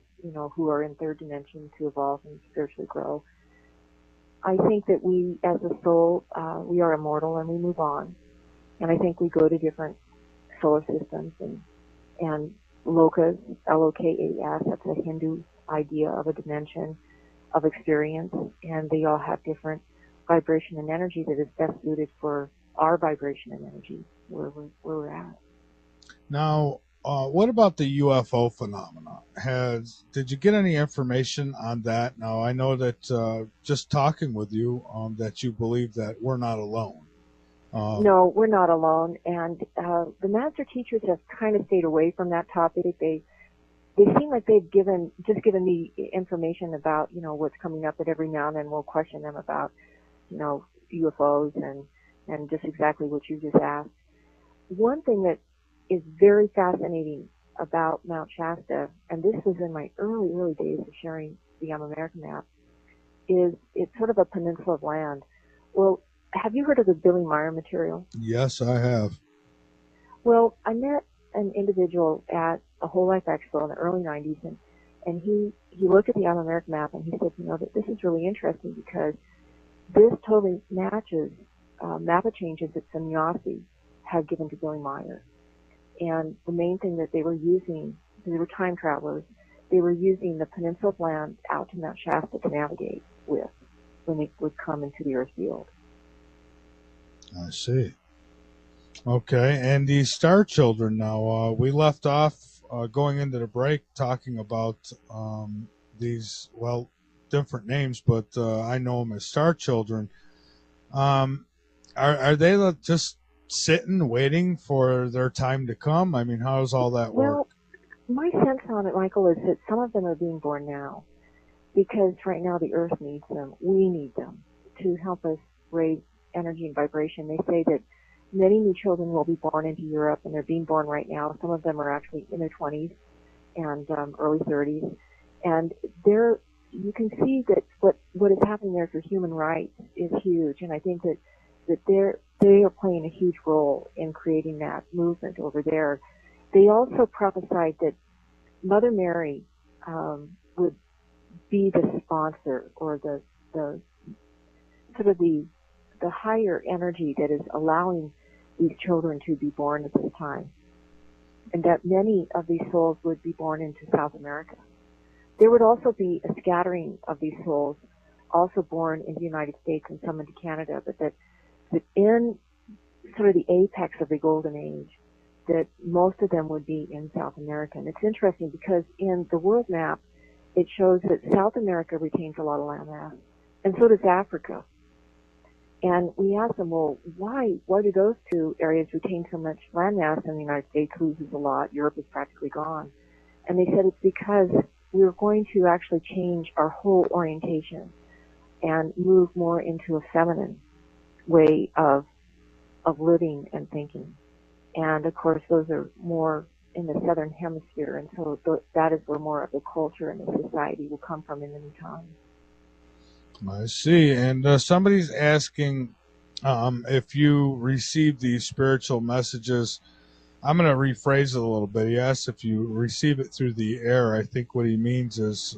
who are in third dimension to evolve and spiritually grow. I think that we, as a soul, we are immortal and we move on. And I think we go to different solar systems and lokas, L-O-K-A-S, that's a Hindu idea of a dimension of experience, and they all have different vibration and energy that is best suited for our vibration and energy where we're at. Now, what about the UFO phenomena? Did you get any information on that? Now, I know that just talking with you, that you believe that we're not alone. No, we're not alone, and the master teachers have kind of stayed away from that topic. They seem like they've given me information about what's coming up, but every now and then we'll question them about UFOs and just exactly what you just asked. One thing that is very fascinating about Mount Shasta, and this was in my early days of sharing the American map, is it's sort of a peninsula of land. Well, have you heard of the Billy Meyer material? Yes, I have. Well, I met an individual at a Whole Life Expo in the early 90s, and he looked at the American map and he said, that this is really interesting because this totally matches mappa changes that Sannyasi had given to Billy Meyer. And the main thing that they were using, they were time travelers, they were using the peninsula of land out to Mount Shasta to navigate with when they would come into the earth field. I see. Okay, and the Star Children now, we left off going into the break talking about these, well, different names, but I know them as Star Children. Are they just sitting, waiting for their time to come? I mean, how does all that work? Well, my sense on it, Michael, is that some of them are being born now because right now the earth needs them. We need them to help us raise energy and vibration. They say that many new children will be born into Europe, and they're being born right now. Some of them are actually in their 20s and early 30s. And you can see that what is happening there for human rights is huge. And I think that they are playing a huge role in creating that movement over there. They also prophesied that Mother Mary would be the sponsor or the sort of the higher energy that is allowing these children to be born at this time, and that many of these souls would be born into South America. There would also be a scattering of these souls also born in the United States and some into Canada, but that in sort of the apex of the golden age, that most of them would be in South America. And it's interesting because in the world map, it shows that South America retains a lot of landmass, and so does Africa. And we asked them, well, why do those two areas retain so much landmass and the United States loses a lot, Europe is practically gone? And they said it's because we're going to actually change our whole orientation and move more into a feminine way of living and thinking. And of course, those are more in the southern hemisphere, and so that is where more of the culture and the society will come from in the new time. I see. And somebody's asking if you receive these spiritual messages. I'm going to rephrase it a little bit. He asks if you receive it through the air. I think what he means is,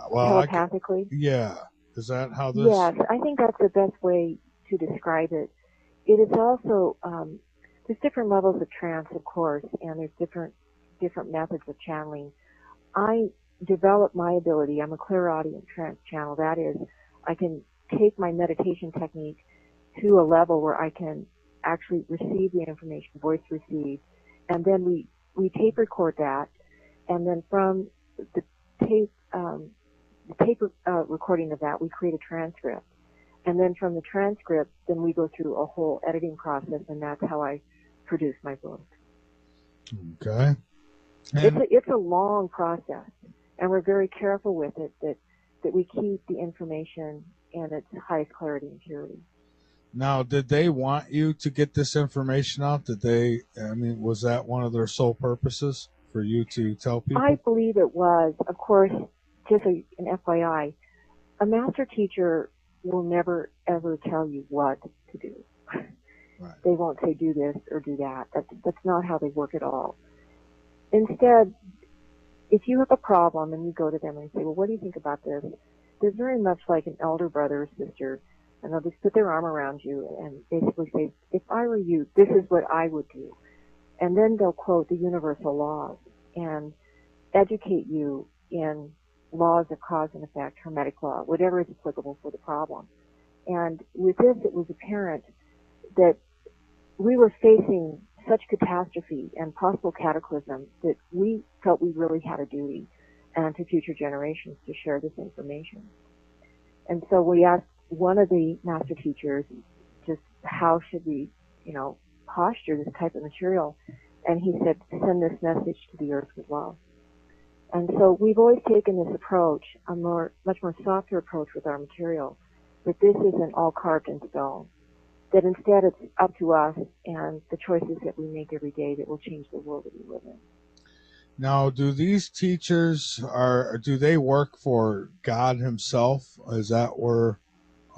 telepathically? Yeah. Is that how this? Yes, I think that's the best way to describe it. It is also, there's different levels of trance, of course, and there's different methods of channeling. I developed my ability. I'm a clairaudient trance channel. That is, I can take my meditation technique to a level where I can actually receive the information, voice received, and then we tape record that, and then from the tape recording of that, we create a transcript, and then from the transcript, then we go through a whole editing process, and that's how I produce my book. Okay. It's a long process, and we're very careful with it that we keep the information in its highest clarity and purity. Now, did they want you to get this information out? Was that one of their sole purposes for you to tell people? I believe it was. Of course, just an FYI, a master teacher will never, ever tell you what to do. Right. They won't say do this or do that. That's not how they work at all. Instead, if you have a problem and you go to them and say, well, what do you think about this? They're very much like an elder brother or sister, and they'll just put their arm around you and basically say, if I were you, this is what I would do. And then they'll quote the universal laws and educate you in laws of cause and effect, hermetic law, whatever is applicable for the problem. And with this, it was apparent that we were facing such catastrophe and possible cataclysm that we felt we really had a duty to future generations to share this information. And so we asked one of the master teachers just how should we, posture this type of material, and he said, send this message to the earth with love. And so we've always taken this approach, a much more softer approach with our material, but this isn't all carved in stone. That instead it's up to us and the choices that we make every day that will change the world that we live in. Now, do these teachers do they work for God Himself? Is that where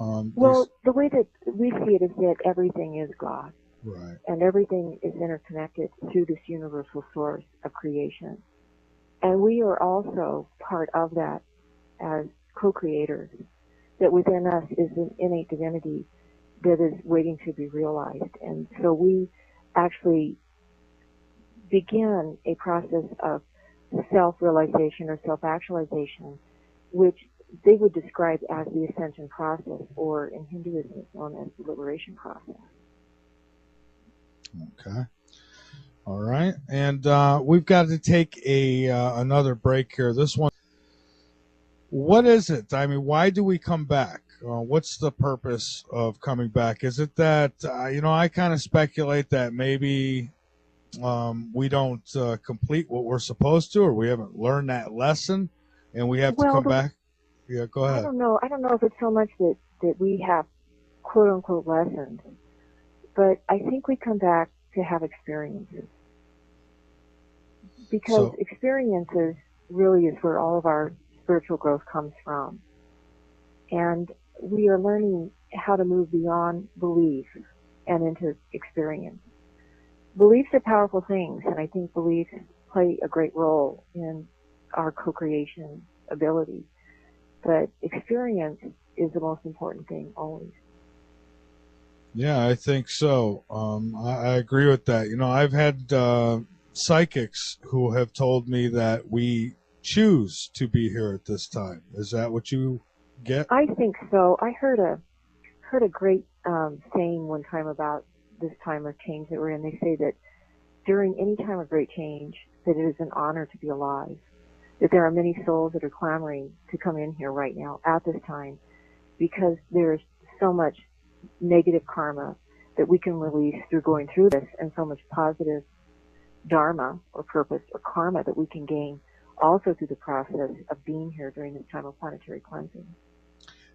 these? Well, the way that we see it is that everything is God, Right. and everything is interconnected through this universal source of creation. And we are also part of that as co-creators, that within us is an innate divinity that is waiting to be realized. And so we actually begin a process of self-realization or self-actualization, which they would describe as the ascension process, or in Hinduism it's known as the liberation process. Okay. All right. And we've got to take a another break here. This one. What is it? I mean, why do we come back? What's the purpose of coming back? Is it that I kind of speculate that maybe we don't complete what we're supposed to, or we haven't learned that lesson, and we have to Well, come back. Yeah, go I ahead. don't know. I don't know if it's so much that we have quote unquote lessons, but I think we come back to have experiences, because So, experiences really is where all of our spiritual growth comes from. And we are learning how to move beyond belief and into experience. Beliefs are powerful things, and I think beliefs play a great role in our co-creation ability. But experience is the most important thing always. yeah, I think so. I agree with that. I've had psychics who have told me that we choose to be here at this time. Is that what you get? I think so. I heard a great saying one time about this time of change that we're in. They say that during any time of great change, that it is an honor to be alive. That there are many souls that are clamoring to come in here right now at this time, because there's so much negative karma that we can release through going through this, and so much positive dharma or purpose or karma that we can gain also through the process of being here during this time of planetary cleansing.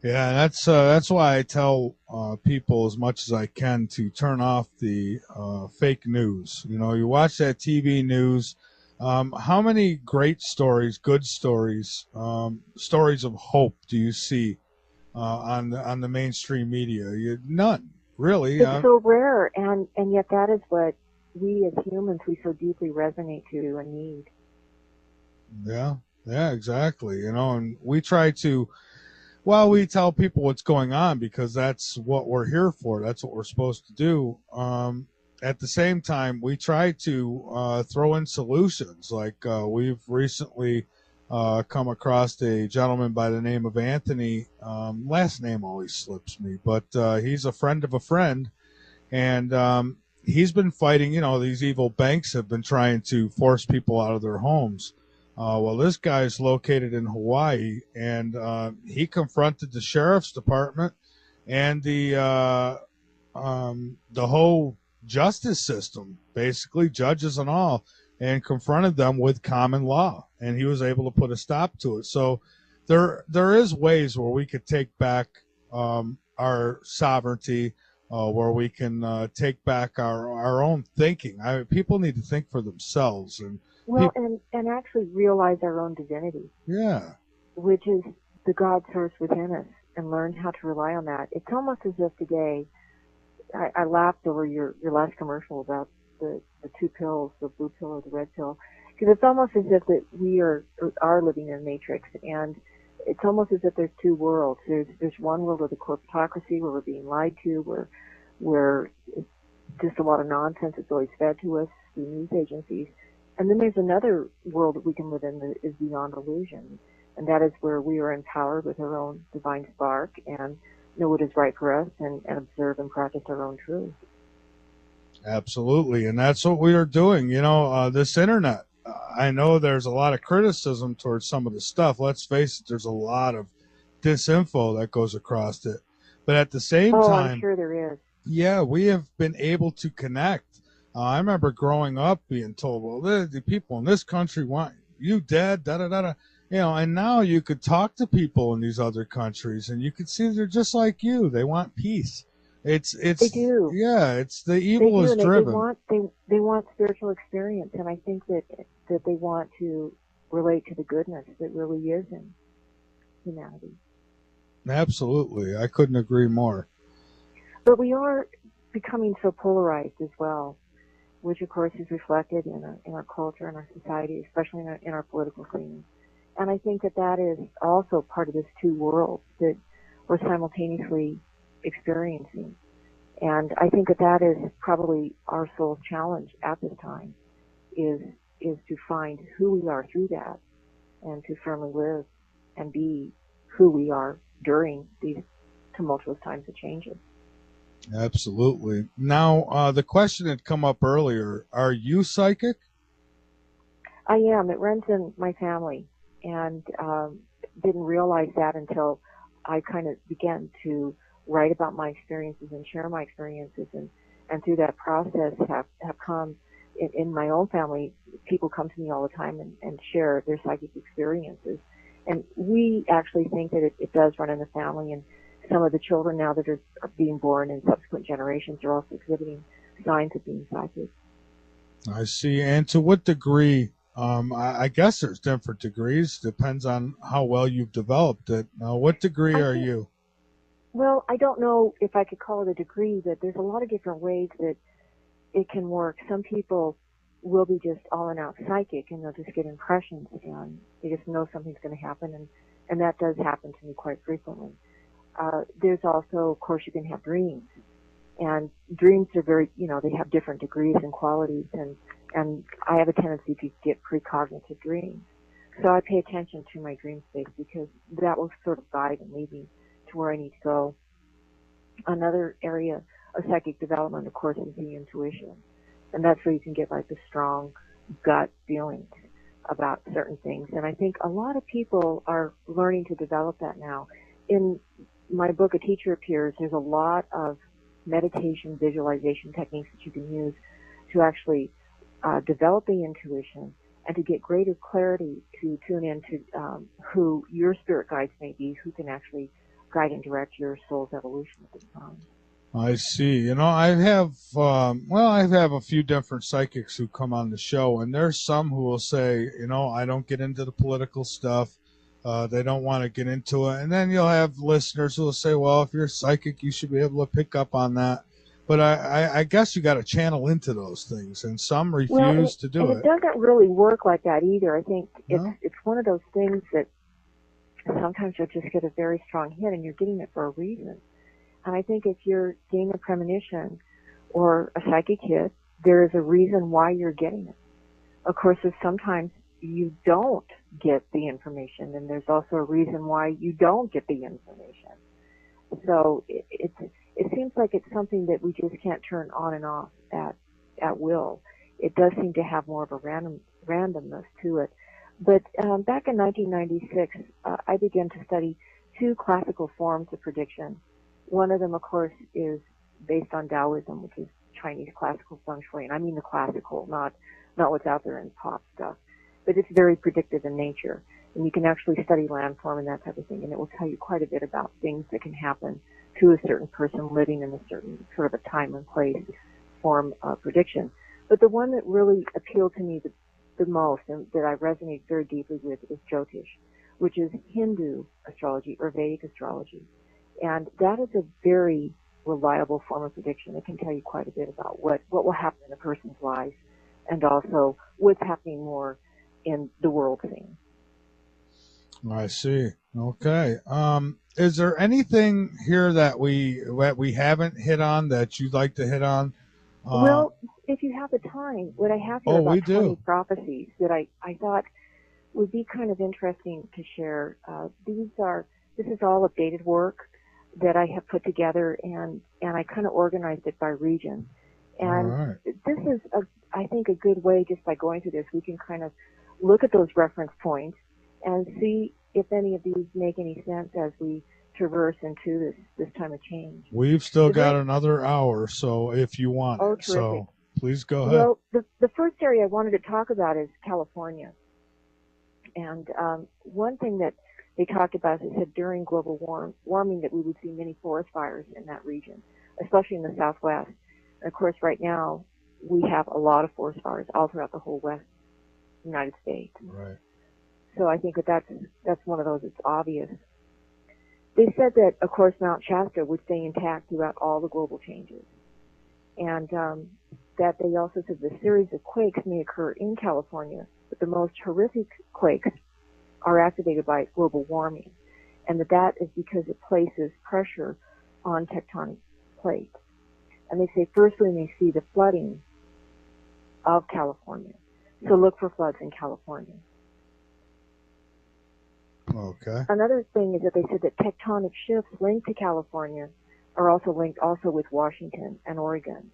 Yeah, that's why I tell people as much as I can to turn off the fake news. You watch that TV news. How many great stories, good stories, stories of hope do you see on the mainstream media? None, really. It's so rare, and yet that is what we as humans, we so deeply resonate to and need. Yeah, yeah, exactly. And we try to. Well, we tell people what's going on because that's what we're here for. That's what we're supposed to do. At the same time, we try to throw in solutions. Like we've recently come across a gentleman by the name of Anthony. Last name always slips me, but he's a friend of a friend, and he's been fighting. These evil banks have been trying to force people out of their homes. Well, this guy's located in Hawaii, and he confronted the sheriff's department and the whole justice system, basically judges and all, and confronted them with common law, and he was able to put a stop to it. So there is ways where we could take back our sovereignty, where we can take back our own thinking. People need to think for themselves, and Well, and actually realize our own divinity, yeah, which is the God source within us, and learn how to rely on that. It's almost as if today, I laughed over your last commercial about the two pills, the blue pill or the red pill, because it's almost as if that we are living in a matrix, and it's almost as if there's two worlds. There's one world of the corporatocracy where we're being lied to, where it's just a lot of nonsense that's always fed to us through news agencies. And then there's another world that we can live in that is beyond illusion, and that is where we are empowered with our own divine spark and know what is right for us, and observe and practice our own truth. absolutely, and that's what we are doing. This internet. I know there's a lot of criticism towards some of the stuff. Let's face it, there's a lot of disinfo that goes across it. But at the same Oh, I'm time, sure there is. yeah, we have been able to connect. I remember growing up being told, well, the people in this country want you dead, da da da da. And now you could talk to people in these other countries and you could see they're just like you. They want peace. They do. Yeah, it's the They evil do, is and they driven. want they want spiritual experience, and I think that they want to relate to the goodness that really is in humanity. Absolutely, I couldn't agree more. But we are becoming so polarized as well, which of course is reflected in our culture and our society, especially in our political scene. And I think that is also part of this two worlds that we're simultaneously experiencing. And I think that is probably our soul's challenge at this time is is to find who we are through that and to firmly live and be who we are during these tumultuous times of changes. Absolutely. Now, the question had come up earlier. Are you psychic? I am. It runs in my family, and didn't realize that until I kind of began to write about my experiences and share my experiences, and through that process have come in my own family. People come to me all the time and share their psychic experiences, and we actually think that it does run in the family. And some of the children now that are being born in subsequent generations are also exhibiting signs of being psychic. I see. And to what degree? I guess there's different degrees. Depends on how well you've developed it. Now, what degree I are think, you? well, I don't know if I could call it a degree, but there's a lot of different ways that it can work. Some people will be just all and out psychic, and they'll just get impressions, and they just know something's going to happen, and that does happen to me quite frequently. There's also, of course, you can have dreams, and dreams are very, they have different degrees and qualities, and I have a tendency to get precognitive dreams. So I pay attention to my dream space because that will sort of guide and lead me to where I need to go. Another area of psychic development, of course, is the intuition. And that's where you can get like the strong gut feelings about certain things. And I think a lot of people are learning to develop that now. In my book, A Teacher Appears, there's a lot of meditation, visualization techniques that you can use to actually develop the intuition and to get greater clarity to tune into who your spirit guides may be, who can actually guide and direct your soul's evolution at this time. I see. I have a few different psychics who come on the show, and there's some who will say, I don't get into the political stuff. They don't want to get into it. And then you'll have listeners who will say, well, if you're psychic, you should be able to pick up on that. But I guess you got to channel into those things, and some Well, refuse to do and it it. doesn't really work like that either. I think No? it's one of those things that sometimes you'll just get a very strong hit, and you're getting it for a reason. And I think if you're getting a premonition or a psychic hit, there is a reason why you're getting it. Of course, there's sometimes you don't get the information, and there's also a reason why you don't get the information. So it seems like it's something that we just can't turn on and off at will. It does seem to have more of a randomness to it. But back in 1996, I began to study two classical forms of prediction. One of them, of course, is based on Taoism, which is Chinese classical feng shui, and I mean the classical, not what's out there in pop stuff. But it's very predictive in nature, and you can actually study landform and that type of thing, and it will tell you quite a bit about things that can happen to a certain person living in a certain sort of a time and place form of prediction. But the one that really appealed to me the most and that I resonate very deeply with is Jyotish, which is Hindu astrology or Vedic astrology. And that is a very reliable form of prediction. It can tell you quite a bit about what will happen in a person's life and also what's happening more in the world scene. I see. Okay. Is there anything here that we haven't hit on that you'd like to hit on? Well, if you have the time, what I have here Oh, are we about 20 do. prophecies that I thought would be kind of interesting to share. This is all updated work that I have put together, and I kind of organized it by region. All And right. this is, I think, a good way, just by going through this, we can kind of look at those reference points and see if any of these make any sense as we traverse into this time of change. We've still The got very, another hour, so if you want oh, it. terrific. So please go ahead. Well, the first area I wanted to talk about is California. And one thing that they talked about is that during global warming that we would see many forest fires in that region. especially in the Southwest. And of course, right now, we have a lot of forest fires all throughout the whole West United States. Right. So I think that's one of those that's obvious. They said that, of course, Mount Shasta would stay intact throughout all the global changes. And that they also said the series of quakes may occur in California, but the most horrific quakes are activated by global warming, and that is because it places pressure on tectonic plates. And they say first we may see the flooding of California. So look for floods in California. Okay. Another thing is that they said that tectonic shifts linked to California are also linked also with Washington and Oregon,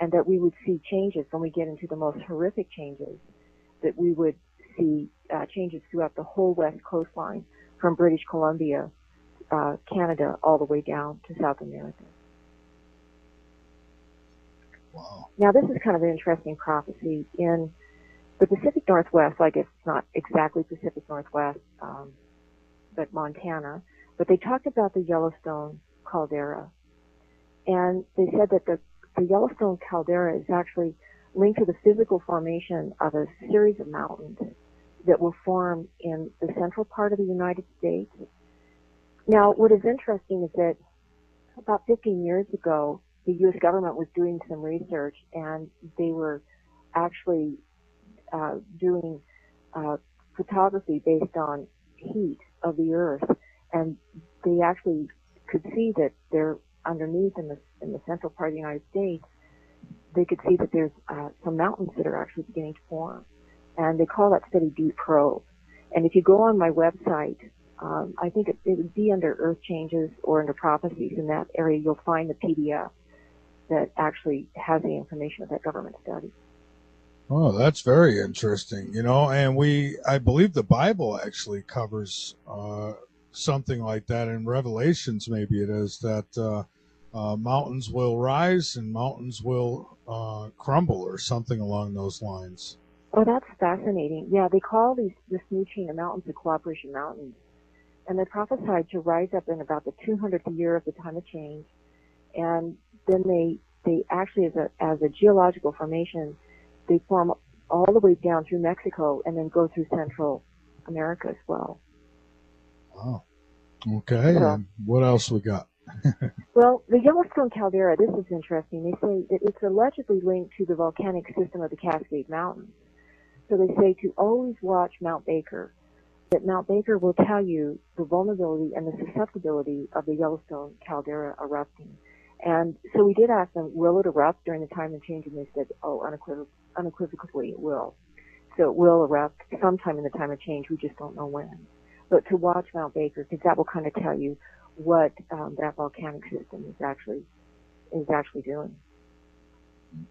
and that we would see changes when we get into the most horrific changes, that we would see changes throughout the whole west coastline from British Columbia, Canada, all the way down to South America. Wow. Now, this is kind of an interesting prophecy. In the Pacific Northwest, I guess it's not exactly Pacific Northwest, but Montana, but they talked about the Yellowstone caldera. And they said that the Yellowstone caldera is actually linked to the physical formation of a series of mountains that will form in the central part of the United States. Now, what is interesting is that about 15 years ago, the U.S. government was doing some research, and they were actually doing photography based on heat of the Earth, and they actually could see that they're underneath in the central part of the United States. They could see that there's some mountains that are actually beginning to form, and they call that study Deep Probe. And if you go on my website, I think it would be under Earth Changes or under Prophecies. In that area, you'll find the PDF that actually has the information of that government study. Oh, that's very interesting. You know, and I believe the Bible actually covers something like that in Revelations. Maybe it is that mountains will rise and mountains will crumble, or something along those lines. Oh, that's fascinating. Yeah, they call this new chain of mountains the Cooperation Mountains, and they're prophesied to rise up in about the 200th year of the time of change, and then they actually, as a geological formation, they form all the way down through Mexico and then go through Central America as well. Wow. Okay, So, and what else we got? Well, the Yellowstone caldera, this is interesting. They say that it's allegedly linked to the volcanic system of the Cascade Mountains. So they say to always watch Mount Baker, that Mount Baker will tell you the vulnerability and the susceptibility of the Yellowstone caldera erupting. And so we did ask them, will it erupt during the time of change? And they said, oh, unequivocally it will. So it will erupt sometime in the time of change. We just don't know when. But to watch Mount Baker, because that will kind of tell you what that volcanic system is actually doing.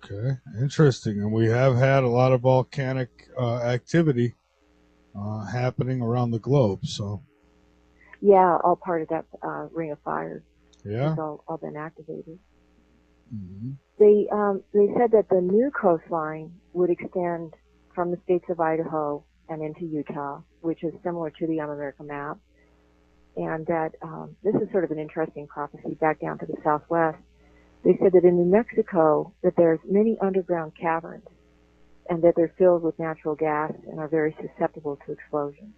Okay, interesting. And we have had a lot of volcanic activity happening around the globe. So Yeah, all part of that ring of fire. yeah, It's all been activated. mm-hmm. They said that the new coastline would extend from the states of Idaho and into Utah, which is similar to the America map. And that this is sort of an interesting prophecy back down to the southwest. They said that in New Mexico that there's many underground caverns and that they're filled with natural gas and are very susceptible to explosion.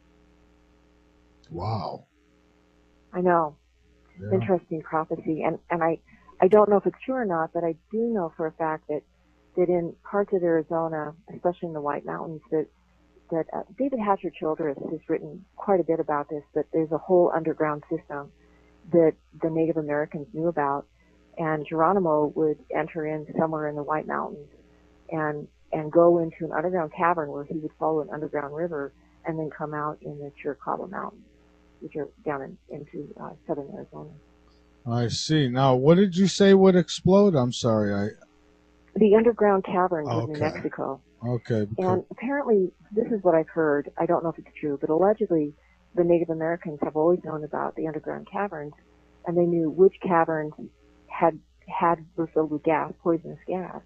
Wow. I know. Yeah. Interesting prophecy. And I don't know if it's true or not, but I do know for a fact that in parts of Arizona, especially in the White Mountains, that David Hatcher Childress has written quite a bit about this, that there's a whole underground system that the Native Americans knew about, and Geronimo would enter in somewhere in the White Mountains and go into an underground cavern where he would follow an underground river and then come out in the Chiricahua Mountains, which are down into southern Arizona. I see. Now, what did you say would explode? I'm sorry. The underground caverns of Okay. New Mexico. Okay. And apparently, this is what I've heard. I don't know if it's true, but allegedly, the Native Americans have always known about the underground caverns, and they knew which caverns were filled with gas, poisonous gas,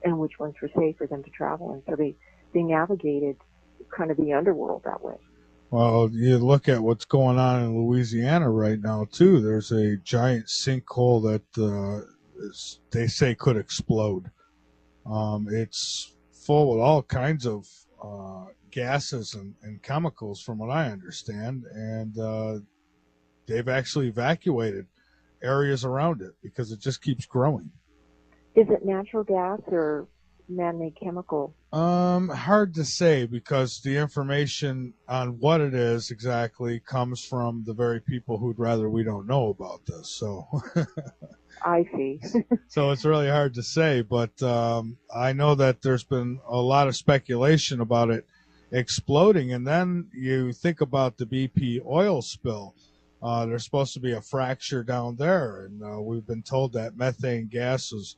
and which ones were safe for them to travel in. So they navigated kind of the underworld that way. Well, you look at what's going on in Louisiana right now, too. There's a giant sinkhole that they say could explode. It's full with all kinds of gases and chemicals, from what I understand, and they've actually evacuated areas around it because it just keeps growing. Is it natural gas or man-made chemical? Hard to say because the information on what it is exactly comes from the very people who'd rather we don't know about this. So, I see. so it's really hard to say. But I know that there's been a lot of speculation about it exploding, and then you think about the BP oil spill. There's supposed to be a fracture down there, and we've been told that methane gas is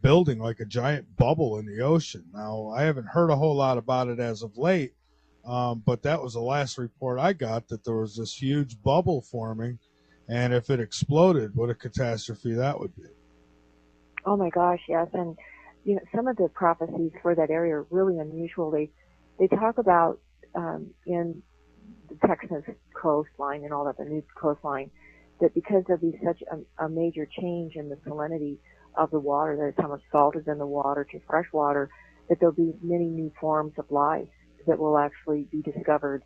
building like a giant bubble in the ocean. Now, I haven't heard a whole lot about it as of late, but that was the last report I got, that there was this huge bubble forming, and if it exploded, what a catastrophe that would be. Oh my gosh, yes. And some of the prophecies for that area are really unusual. They talk about in the Texas coastline and all that, the new coastline, that because of such a major change in the salinity of the water, that it's how much salt is in the water to fresh water, that there'll be many new forms of life that will actually be discovered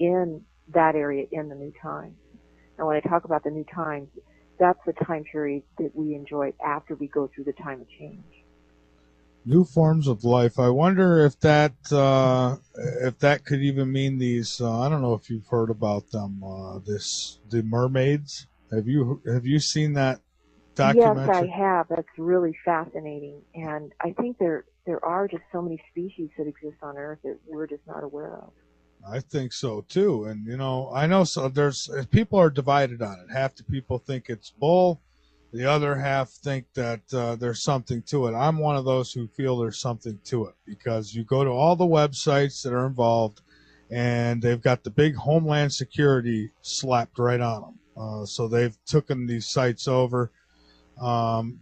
in that area in the new times. And when I talk about the new times, that's the time period that we enjoy after we go through the time of change. New forms of life. I wonder if that could even mean these. I don't know if you've heard about them. The mermaids. Have you seen that documentary? Yes, I have. That's really fascinating, and I think there are just so many species that exist on Earth that we're just not aware of. I think so too, and I know there's people are divided on it. Half the people think it's bull, the other half think that there's something to it. I'm one of those who feel there's something to it, because you go to all the websites that are involved, and they've got the big Homeland Security slapped right on them. So they've taken these sites over.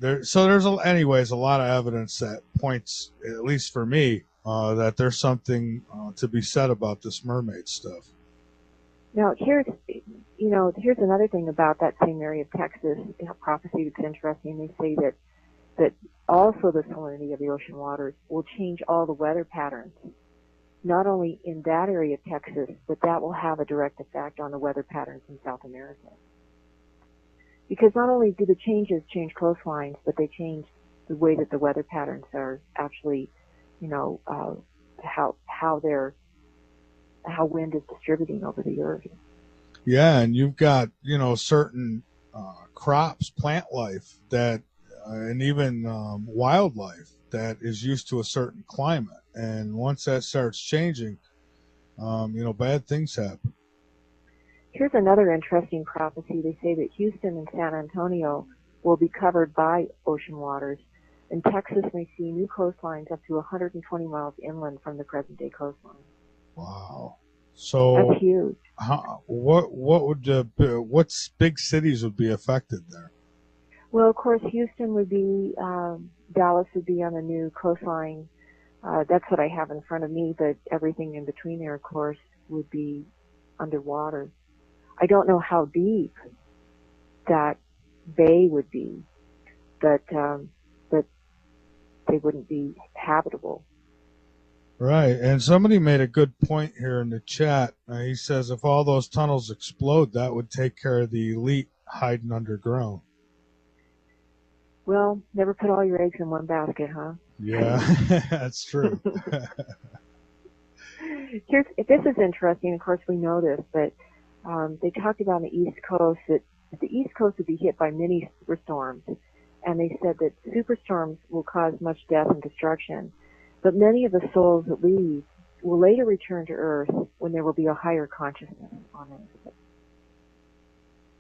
There's anyways a lot of evidence that points, at least for me, that there's something to be said about this mermaid stuff. Now here's another thing about that same area of Texas, prophecy that's interesting. They say that also the salinity of the ocean waters will change all the weather patterns, not only in that area of Texas, but that will have a direct effect on the weather patterns in South America. Because not only do the changes change coastlines, but they change the way that the weather patterns are actually, how wind is distributing over the earth. Yeah, and you've got certain crops, plant life that, and even wildlife that is used to a certain climate, and once that starts changing, bad things happen. Here's another interesting prophecy. They say that Houston and San Antonio will be covered by ocean waters, and Texas may see new coastlines up to 120 miles inland from the present-day coastline. Wow! So that's huge. What big cities would be affected there? Well, of course, Houston would be, Dallas would be on the new coastline. That's what I have in front of me, but everything in between there, of course, would be underwater. I don't know how deep that bay would be, but they wouldn't be habitable. Right, and somebody made a good point here in the chat. He says if all those tunnels explode, that would take care of the elite hiding underground. Well, never put all your eggs in one basket, huh? Yeah, that's true. This is interesting. Of course, we know this, but they talked about on the East Coast that the East Coast would be hit by many superstorms, and they said that superstorms will cause much death and destruction, but many of the souls that leave will later return to Earth when there will be a higher consciousness on Earth.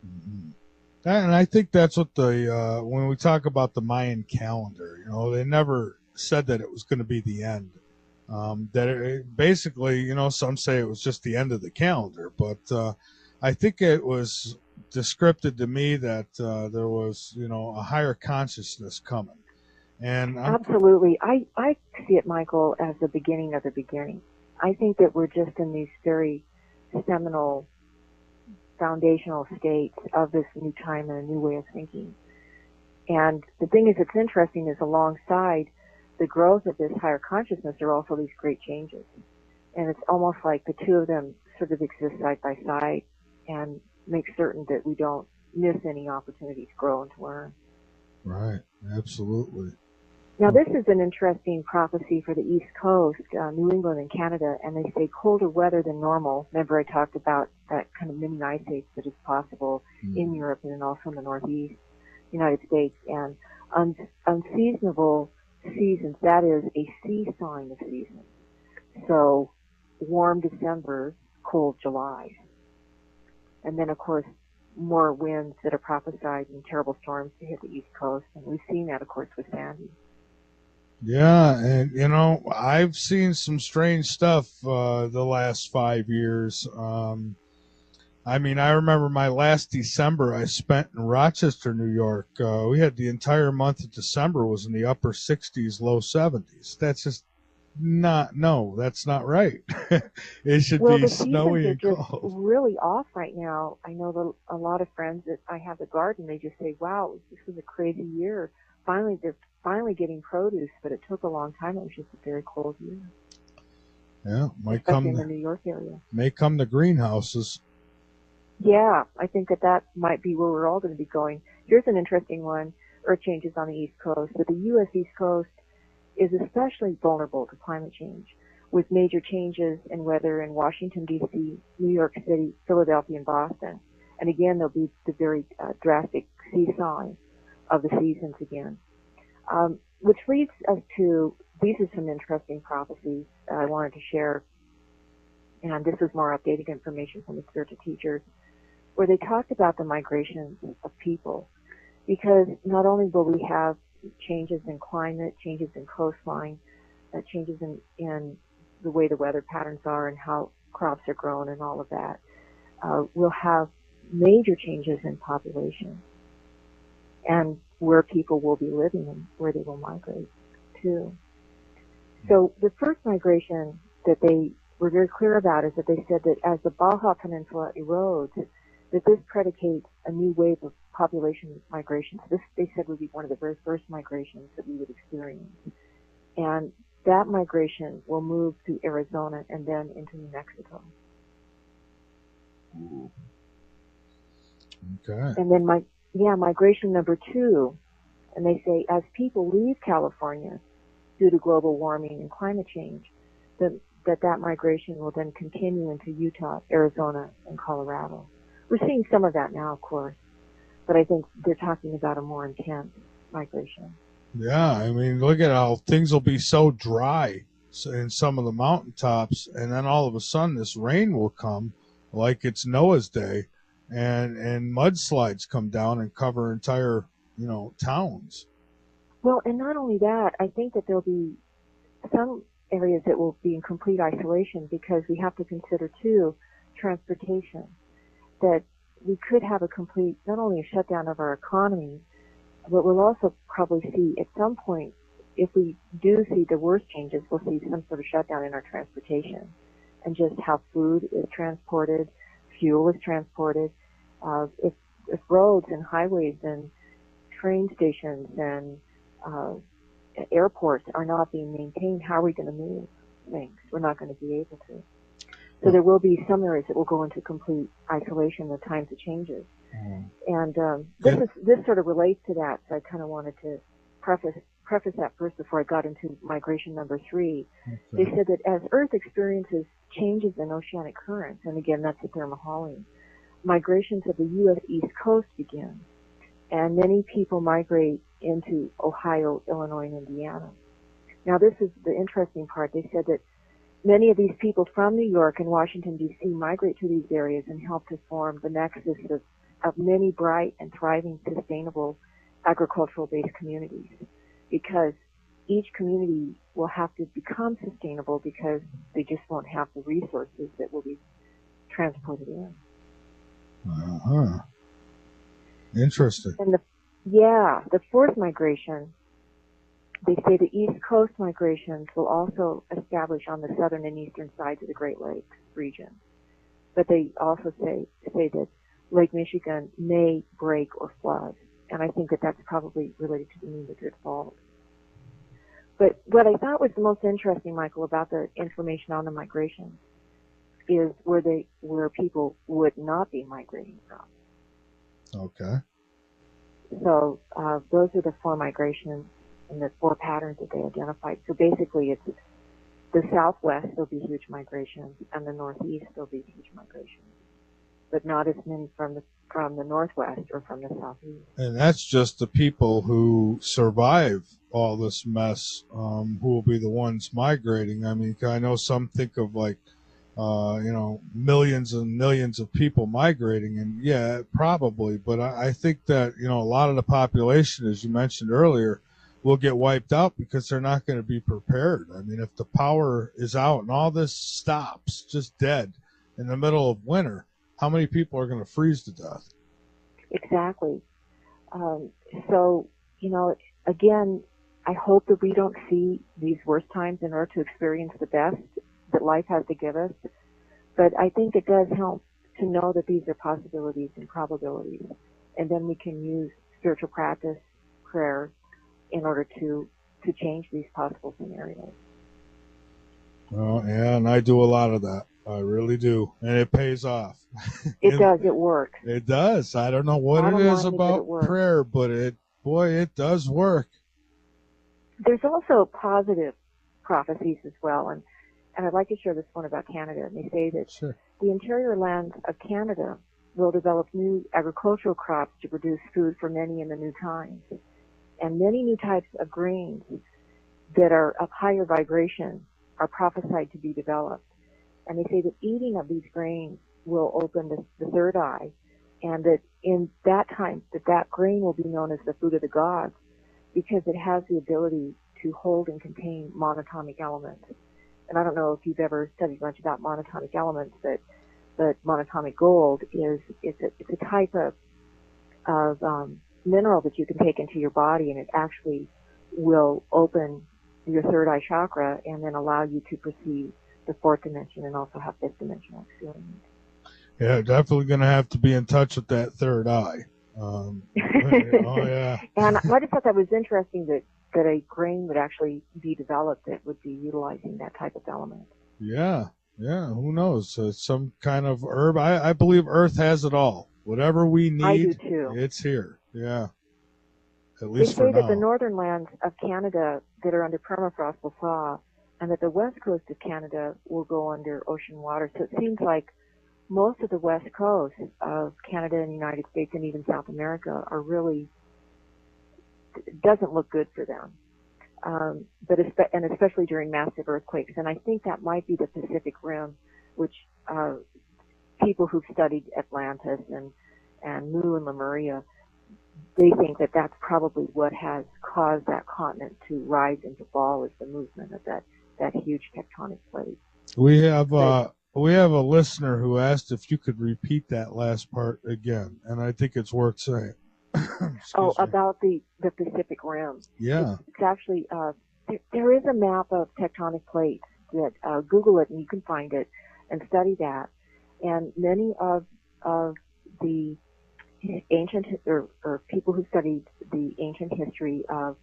Mm-hmm. And I think that's what when we talk about the Mayan calendar, they never said that it was going to be the end. That it basically, some say it was just the end of the calendar, but I think it was descripted to me that there was, a higher consciousness coming. And absolutely, I see it, Michael, as the beginning of the beginning. I think that we're just in these very seminal, foundational states of this new time and a new way of thinking. And the thing is, it's interesting is alongside the growth of this higher consciousness are also these great changes. And it's almost like the two of them sort of exist side by side and make certain that we don't miss any opportunity to grow and to learn. Right, absolutely. Now, this is an interesting prophecy for the East Coast, New England and Canada, and they say colder weather than normal. Remember, I talked about that kind of mini ice age that is possible in Europe and also in the Northeast United States, and unseasonable seasons. That is a sea sign of seasons. So, warm December, cold July. And then, of course, more winds that are prophesied and terrible storms to hit the East Coast. And we've seen that, of course, with Sandy. Yeah, and you know, I've seen some strange stuff the last 5 years. I mean, I remember my last December I spent in Rochester, New York. We had the entire month of December was in the upper 60s, low 70s. That's just that's not right. It should Well, be the snowy seasons are and just cold. really off right now. I know that a lot of friends that I have the garden, they just say, wow, this was a crazy year. Finally, they're finally getting produce, but it took a long time. It was just a very cold year. Yeah, especially in the New York area. May come the greenhouses. Yeah, I think that might be where we're all going to be going. Here's an interesting one, earth changes on the East Coast. But the U.S. East Coast is especially vulnerable to climate change, with major changes in weather in Washington, D.C., New York City, Philadelphia, and Boston. And again, there'll be the very drastic seesawing of the seasons again. Which leads us to, these are some interesting prophecies I wanted to share. And this is more updated information from the spiritual teachers, where they talked about the migrations of people. Because not only will we have changes in climate, changes in coastline, changes in the way the weather patterns are and how crops are grown and all of that, we'll have major changes in population and where people will be living and where they will migrate to. So the first migration that they were very clear about is that they said that as the Baja Peninsula erodes, that this predicates a new wave of population migration. So this, they said, would be one of the very first migrations that we would experience. And that migration will move through Arizona and then into New Mexico. Ooh. Okay. And then migration number 2, and they say as people leave California due to global warming and climate change, that migration will then continue into Utah, Arizona, and Colorado. We're seeing some of that now, of course, but I think they're talking about a more intense migration. Yeah, I mean, look at how things will be so dry in some of the mountaintops, and then all of a sudden this rain will come like it's Noah's Day, and mudslides come down and cover entire, towns. Well, and not only that, I think that there'll be some areas that will be in complete isolation because we have to consider, too, transportation. That we could have a complete, not only a shutdown of our economy, but we'll also probably see at some point, if we do see the worst changes, we'll see some sort of shutdown in our transportation and just how food is transported, fuel is transported. If roads and highways and train stations and airports are not being maintained, how are we going to move things? We're not going to be able to. So there will be some areas that will go into complete isolation at times of changes. And this sort of relates to that, so I kind of wanted to preface that first before I got into migration number 3. Okay. They said that as Earth experiences changes in oceanic currents, and again, that's the thermohaline, migrations of the U.S. East Coast begin, and many people migrate into Ohio, Illinois, and Indiana. Now, this is the interesting part. They said that many of these people from New York and Washington, D.C. migrate to these areas and help to form the nexus of many bright and thriving, sustainable agricultural-based communities, because each community will have to become sustainable because they just won't have the resources that will be transported in. Uh-huh. Interesting. And the fourth migration, they say the East Coast migrations will also establish on the southern and eastern sides of the Great Lakes region. But they also say that Lake Michigan may break or flood. And I think that that's probably related to the New Madrid fault. But what I thought was the most interesting, Michael, about the information on the migration is where people would not be migrating from. Okay. So those are the 4 migrations and the 4 patterns that they identified. So basically, it's the southwest, there'll be huge migrations, and the northeast, there'll be huge migrations, but not as many from the northwest or from the southeast. And that's just the people who survive all this mess, who will be the ones migrating. I mean, I know some think of like, millions and millions of people migrating, and yeah, probably. But I think that, a lot of the population, as you mentioned earlier, will get wiped out because they're not going to be prepared. I mean, if the power is out and all this stops, just dead in the middle of winter, how many people are going to freeze to death? Exactly. So, again, I hope that we don't see these worst times in order to experience the best that life has to give us. But I think it does help to know that these are possibilities and probabilities. And then we can use spiritual practice, prayer, in order to change these possible scenarios. Oh, yeah, and I do a lot of that. I really do. And it pays off. It does. It works. It does. I don't know what it is about prayer, but it does work. There's also positive prophecies as well. And I'd like to share this one about Canada. And they say that the interior lands of Canada will develop new agricultural crops to produce food for many in the new times. And many new types of grains that are of higher vibration are prophesied to be developed. And they say that eating of these grains will open the third eye, and that in that time that grain will be known as the food of the gods, because it has the ability to hold and contain monatomic elements. And I don't know if you've ever studied much about monatomic elements, but monatomic gold it's a type of mineral that you can take into your body, and it actually will open your third eye chakra and then allow you to perceive the 4th dimension and also have 5th dimensional experience. Yeah, definitely going to have to be in touch with that third eye. Oh, yeah. And I just thought that was interesting that a grain would actually be developed that would be utilizing that type of element. Yeah, who knows? Some kind of herb. I believe Earth has it all. Whatever we need, I do too. It's here. Yeah. At least they say that the northern lands of Canada that are under permafrost will thaw, and that the west coast of Canada will go under ocean water. So it seems like most of the west coast of Canada and the United States and even South America are really, doesn't look good for them. But especially during massive earthquakes. And I think that might be the Pacific Rim, which people who've studied Atlantis and Mu and Lemuria, they think that that's probably what has caused that continent to rise and to fall, is the movement of that huge tectonic plate. We have a listener who asked if you could repeat that last part again, and I think it's worth saying. About the Pacific Rim. Yeah. It's actually, there is a map of tectonic plates that, Google it and you can find it and study that. And many of the ancient, or people who studied the ancient history of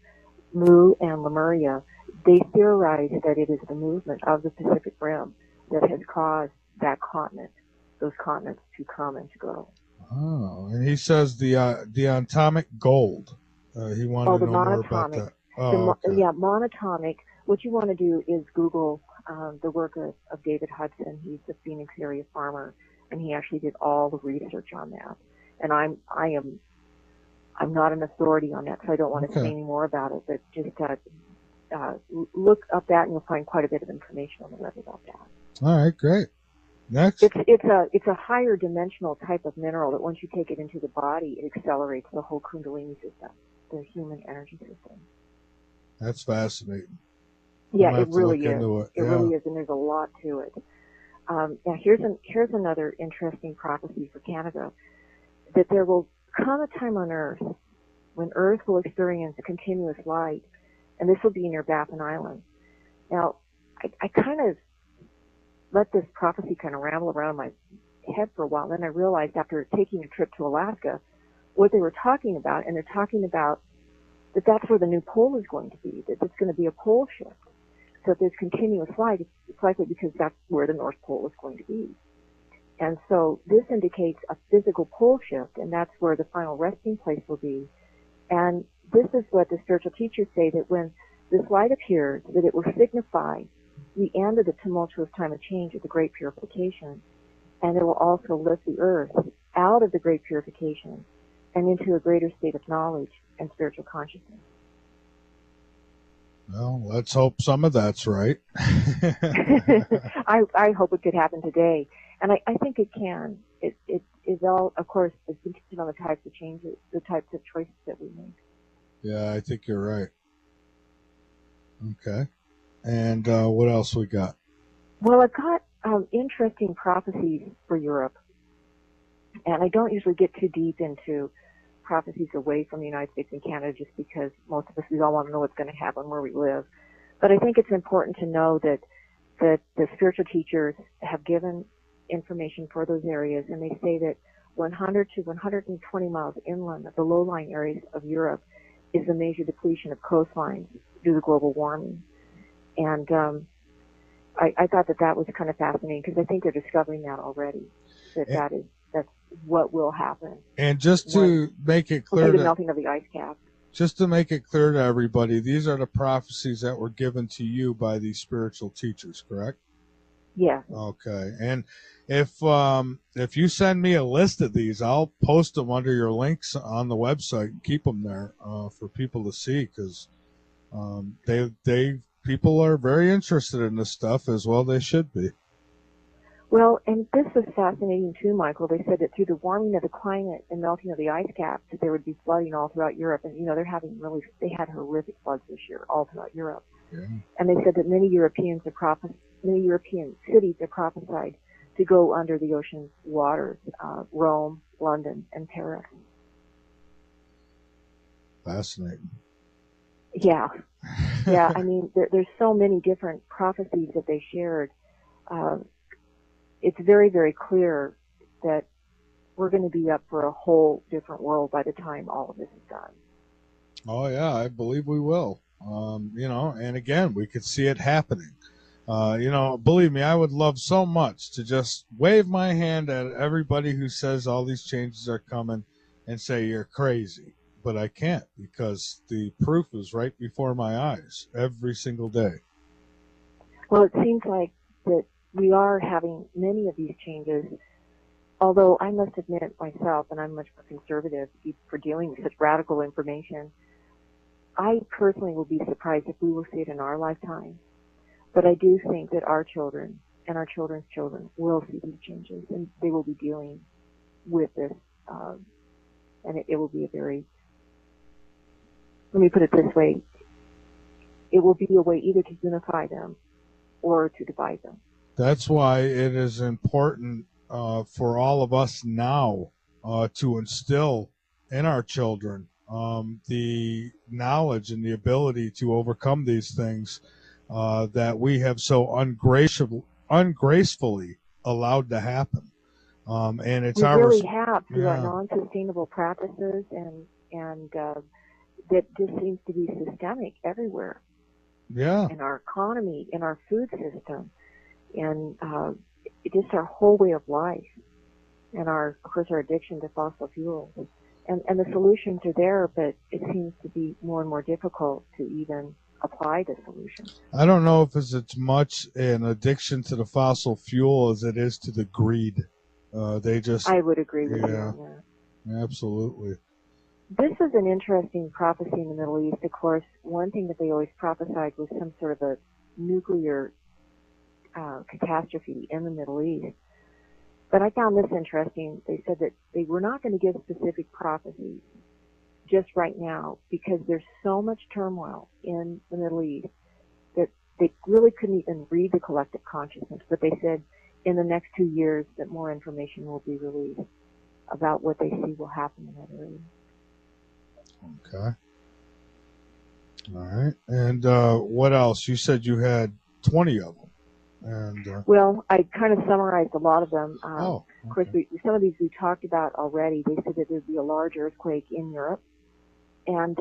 Mu and Lemuria, they theorize that it is the movement of the Pacific Rim that has caused those continents to come and to go. Oh, and he says the atomic gold. He wanted to know more about that. Okay. Yeah, monatomic. What you want to do is Google the work of David Hudson. He's a Phoenix area farmer, and he actually did all the research on that. And I'm not an authority on that, so I don't want to say any more about it. But just look up that, and you'll find quite a bit of information on the web about that. All right, great. Next. It's a higher dimensional type of mineral that once you take it into the body, it accelerates the whole Kundalini system, the human energy system. That's fascinating. Yeah, it really is. It really is, and there's a lot to it. Now, here's another interesting prophecy for Canada, that there will come a time on Earth when Earth will experience continuous light, and this will be near Baffin Island. Now, I kind of let this prophecy kind of ramble around my head for a while. Then I realized after taking a trip to Alaska, what they were talking about, and they're talking about that that's where the new pole is going to be, that it's going to be a pole shift. So if there's continuous light, it's likely because that's where the North Pole is going to be. And so this indicates a physical pole shift, and that's where the final resting place will be. And this is what the spiritual teachers say, that when this light appears, that it will signify the end of the tumultuous time of change, of the great purification, and it will also lift the earth out of the great purification and into a greater state of knowledge and spiritual consciousness. Well, let's hope some of that's right. I hope it could happen today, and I think it can. It is all, of course, it's contingent on the types of changes, the types of choices that we make. Yeah, I think you're right. Okay. And what else we got? Well, I've got interesting prophecies for Europe, and I don't usually get too deep into prophecies away from the United States and Canada, just because most of us, we all want to know what's going to happen where we live. But I think it's important to know that the spiritual teachers have given information for those areas, and they say that 100 to 120 miles inland of the low-lying areas of Europe is a major depletion of coastlines due to global warming. And I thought that was kind of fascinating, because I think they're discovering that already, that's what will happen. And just to make it clear, the melting of the ice cap. Just to make it clear to everybody, these are the prophecies that were given to you by these spiritual teachers, correct? Yeah. Okay. And if you send me a list of these, I'll post them under your links on the website and keep them there for people to see, because people are very interested in this stuff, as well they should be. Well, and this was fascinating too, Michael. They said that through the warming of the climate and melting of the ice caps, that there would be flooding all throughout Europe. And, they had horrific floods this year all throughout Europe. Yeah. And they said that many European cities are prophesied to go under the ocean's waters, Rome, London, and Paris. Fascinating. Yeah. Yeah, I mean, there's so many different prophecies that they shared. It's very, very clear that we're going to be up for a whole different world by the time all of this is done. Oh, yeah, I believe we will. And again, we could see it happening. Believe me, I would love so much to just wave my hand at everybody who says all these changes are coming and say you're crazy. But I can't, because the proof is right before my eyes every single day. Well, it seems like that we are having many of these changes, although I must admit myself, and I'm much more conservative for dealing with such radical information, I personally will be surprised if we will see it in our lifetime. But I do think that our children and our children's children will see these changes, and they will be dealing with this, and it will be a very, let me put it this way, it will be a way either to unify them or to divide them. That's why it is important for all of us now to instill in our children the knowledge and the ability to overcome these things that we have so ungracefully allowed to happen. And it's we our really have through our non-sustainable practices, and that just seems to be systemic everywhere. Yeah. In our economy, in our food system, and just our whole way of life, and of course, our addiction to fossil fuels. And the solutions are there, but it seems to be more and more difficult to even apply the solution. I don't know if it's as much an addiction to the fossil fuel as it is to the greed. I would agree with you on that. Absolutely. This is an interesting prophecy in the Middle East. Of course, one thing that they always prophesied was some sort of a nuclear catastrophe in the Middle East. But I found this interesting. They said that they were not going to give specific prophecies just right now, because there's so much turmoil in the Middle East that they really couldn't even read the collective consciousness. But they said in the next 2 years that more information will be released about what they see will happen in that area. Okay. All right. And what else? You said you had 20 of them. And Well, I kind of summarized a lot of them. oh, Of course, okay. some of these we talked about already. They said that there'd be a large earthquake in Europe, and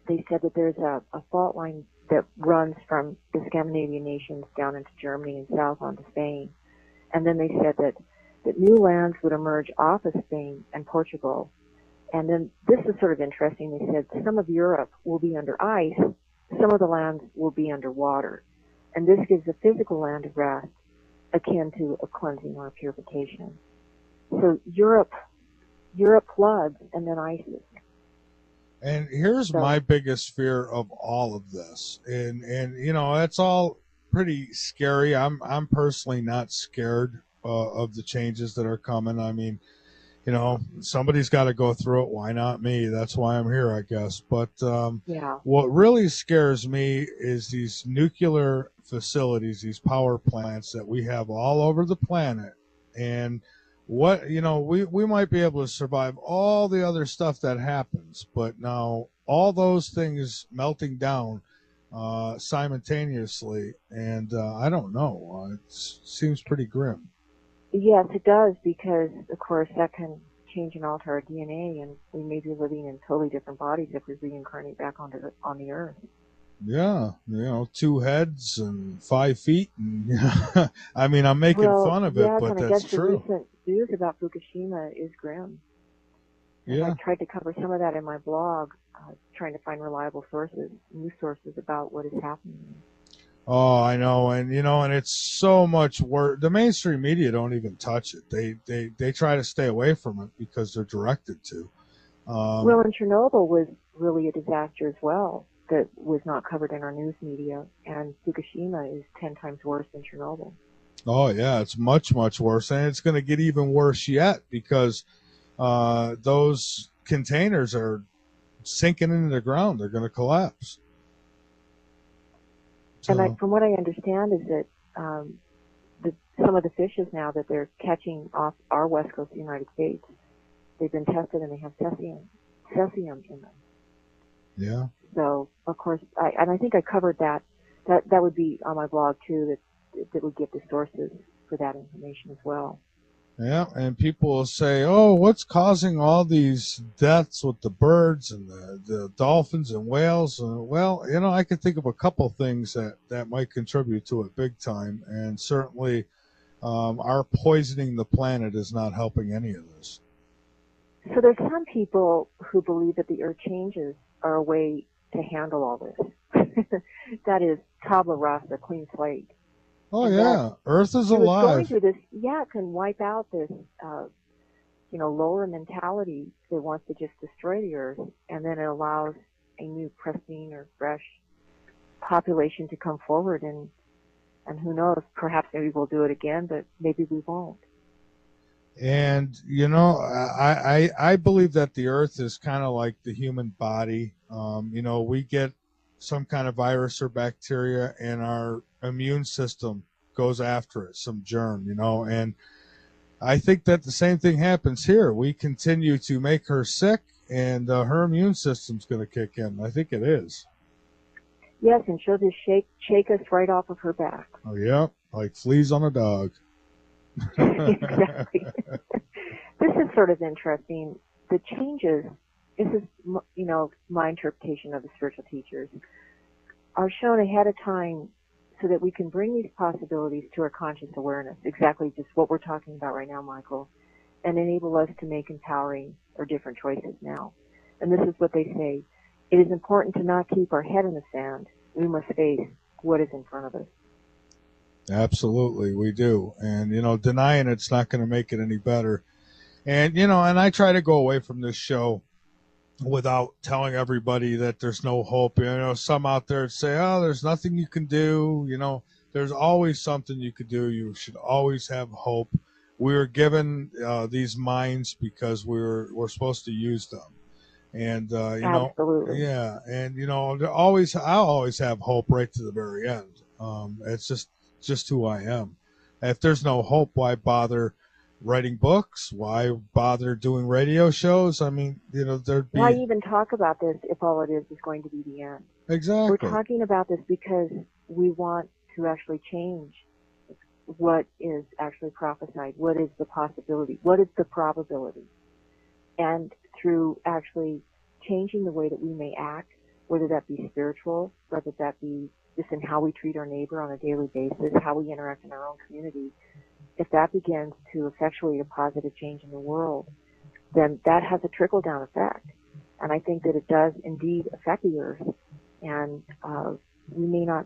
they said that there's a fault line that runs from the Scandinavian nations down into Germany and south onto Spain. And then they said that new lands would emerge off of Spain and Portugal. And then this is sort of interesting. They said some of Europe will be under ice, some of the lands will be underwater. And this gives a physical land of rest akin to a cleansing or a purification. So Europe floods and then ices. And here's So, my biggest fear of all of this, and you know, it's all pretty scary. I'm personally not scared of the changes that are coming. I mean, you know, somebody's got to go through it. Why not me? That's why I'm here, I guess. But yeah. what really scares me is these nuclear facilities, these power plants that we have all over the planet. And what, you know, we might be able to survive all the other stuff that happens, but now all those things melting down simultaneously, and I don't know. It seems pretty grim. Yes, it does, because, of course, that can change and alter our DNA, and we may be living in totally different bodies if we reincarnate back on the earth. Yeah, you know, 2 heads and 5 feet, and I mean, I'm making Well, fun of it, yes, but and I that's guess the true. recent news about Fukushima is grim. And I Yeah. tried to cover some of that in my blog, trying to find reliable news sources about what is happening. Oh, I know, and you know, and it's so much worse. The mainstream media don't even touch it. They try to stay away from it because they're directed to. Well, Um, and Chernobyl was really a disaster as well that was not covered in our news media, and Fukushima is 10 times worse than Chernobyl. oh yeah, it's much worse, and it's going to get even worse yet because those containers are sinking into the ground. They're going to collapse. And So, from what I understand is that some of the fishes now that they're catching off our west coast of the United States, they've been tested and they have cesium in them. yeah. So, of course, I think I covered that. That would be on my blog too. That would give the sources for that information as well. Yeah, and people will say, "Oh, what's causing all these deaths with the birds and the dolphins and whales?" Well, you know, I can think of a couple things that might contribute to it big time, and certainly our poisoning the planet is not helping any of this. So there's some people who believe that the earth changes are a way to handle all this. That is tabula rasa, clean slate. Oh And that yeah, Earth is through going alive. through this, it can wipe out this, lower mentality that wants to just destroy the earth, and then it allows a new pristine or fresh population to come forward, and who knows, perhaps maybe we'll do it again, but maybe we won't. And you know, I believe that the Earth is kind of like the human body. You know, we get some kind of virus or bacteria, and our immune system goes after it, some germ. You know, and I think that the same thing happens here. We continue to make her sick, and her immune system's going to kick in. I think it is. Yes, and she'll just shake us right off of her back. Oh yeah, like fleas on a dog. Exactly. This is sort of interesting. The changes, this is, my interpretation of the spiritual teachers, are shown ahead of time so that we can bring these possibilities to our conscious awareness, exactly just what we're talking about right now, Michael, and enable us to make empowering or different choices now. And this is what they say. It is important to not keep our head in the sand. We must face what is in front of us. Absolutely, we do. And, you know, denying it's not going to make it any better. And, you know, and I try to go away from this show without telling everybody that there's no hope. You know, some out there say, oh, there's nothing you can do. You know, there's always something you could do. You should always have hope. We were given these minds because we're supposed to use them. And, Absolutely. yeah. And, you know, I always have hope right to the very end. It's just who I am. If there's no hope, why bother writing books? Why bother doing radio shows? I mean, you know, there'd be... Why even talk about this if all it is going to be the end? Exactly. We're talking about this because we want to actually change what is actually prophesied, what is the possibility, what is the probability. And through actually changing the way that we may act, whether that be spiritual, whether that be just in how we treat our neighbor on a daily basis, how we interact in our own community, if that begins to effectuate a positive change in the world, then that has a trickle-down effect. And I think that it does indeed affect the earth. And we may not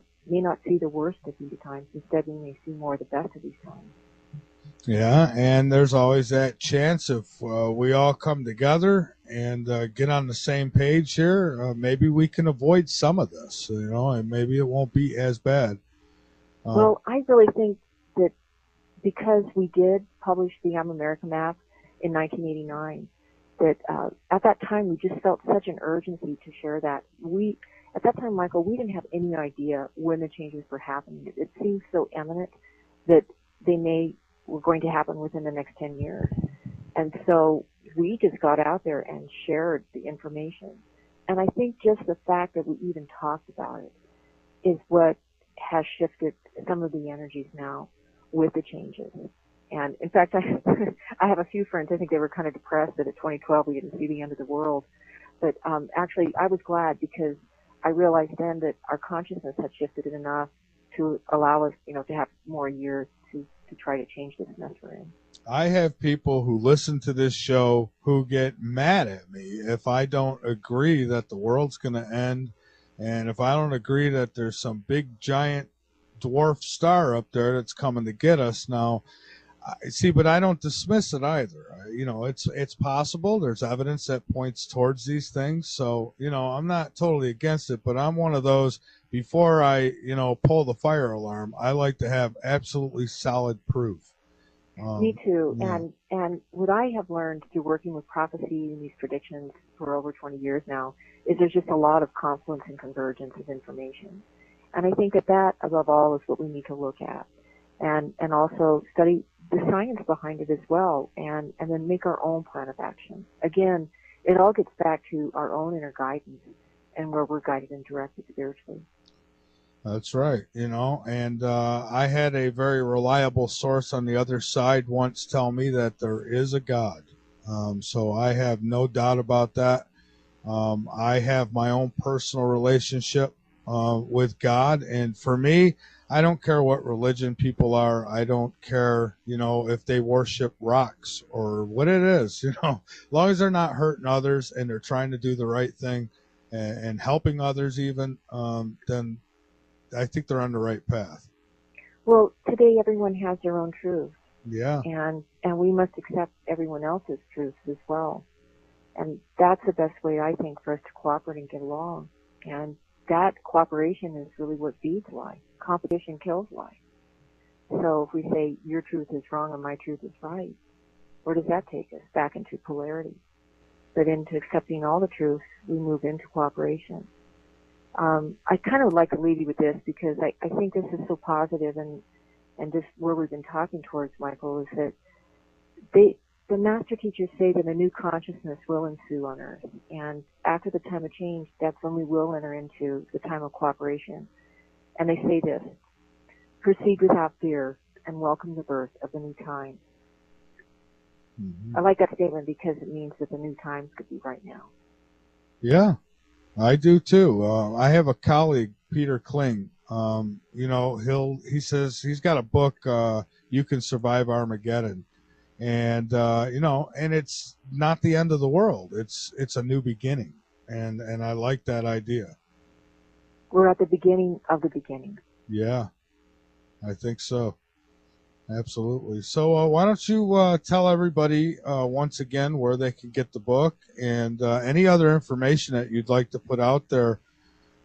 see the worst of these times. Instead, we may see more of the best of these times. Yeah, and there's always that chance if we all come together and get on the same page here, maybe we can avoid some of this, and maybe it won't be as bad. Well, I really think that because we did publish the I'm America map in 1989, that at that time we just felt such an urgency to share that. At that time, Michael, we didn't have any idea when the changes were happening. It seemed so imminent that they were going to happen within the next 10 years. And so we just got out there and shared the information. And I think just the fact that we even talked about it is what has shifted some of the energies now with the changes. And in fact, I have a few friends, I think they were kind of depressed that at 2012 we didn't see the end of the world. But actually, I was glad because I realized then that our consciousness had shifted enough to allow us, to have more years to try to change this mess we're in. I have people who listen to this show who get mad at me if I don't agree that the world's going to end, and if I don't agree that there's some big giant dwarf star up there that's coming to get us. Now, but I don't dismiss it either. It's possible. There's evidence that points towards these things. So, I'm not totally against it, but I'm one of those, before I, pull the fire alarm, I like to have absolutely solid proof. Me too. Yeah. And what I have learned through working with prophecy and these predictions for over 20 years now is there's just a lot of confluence and convergence of information. And I think that above all is what we need to look at and also study the science behind it as well, and then make our own plan of action. Again, it all gets back to our own inner guidance and where we're guided and directed spiritually. That's right, and I had a very reliable source on the other side once tell me that there is a God. So I have no doubt about that. I have my own personal relationship with God, and for me, I don't care what religion people are. I don't care, if they worship rocks or what it is, as long as they're not hurting others and they're trying to do the right thing and helping others even, then I think they're on the right path. Well, today everyone has their own truth. Yeah. And we must accept everyone else's truths as well. And that's the best way, I think, for us to cooperate and get along. And that cooperation is really what feeds life. Competition kills life. So if we say your truth is wrong and my truth is right, where does that take us? Back into polarity. But into accepting all the truths, we move into cooperation. I kind of would like to leave you with this because I think this is so positive and just where we've been talking towards, Michael, is that the master teachers say that a new consciousness will ensue on earth. And after the time of change, that's when we will enter into the time of cooperation. And they say this: proceed without fear and welcome the birth of the new time. Mm-hmm. I like that statement because it means that the new times could be right now. Yeah, I do too. I have a colleague, Peter Kling. He says he's got a book, You Can Survive Armageddon. And, and it's not the end of the world. It's a new beginning. And I like that idea. We're at the beginning of the beginning. Yeah, I think so. Absolutely. So why don't you tell everybody once again where they can get the book and any other information that you'd like to put out there.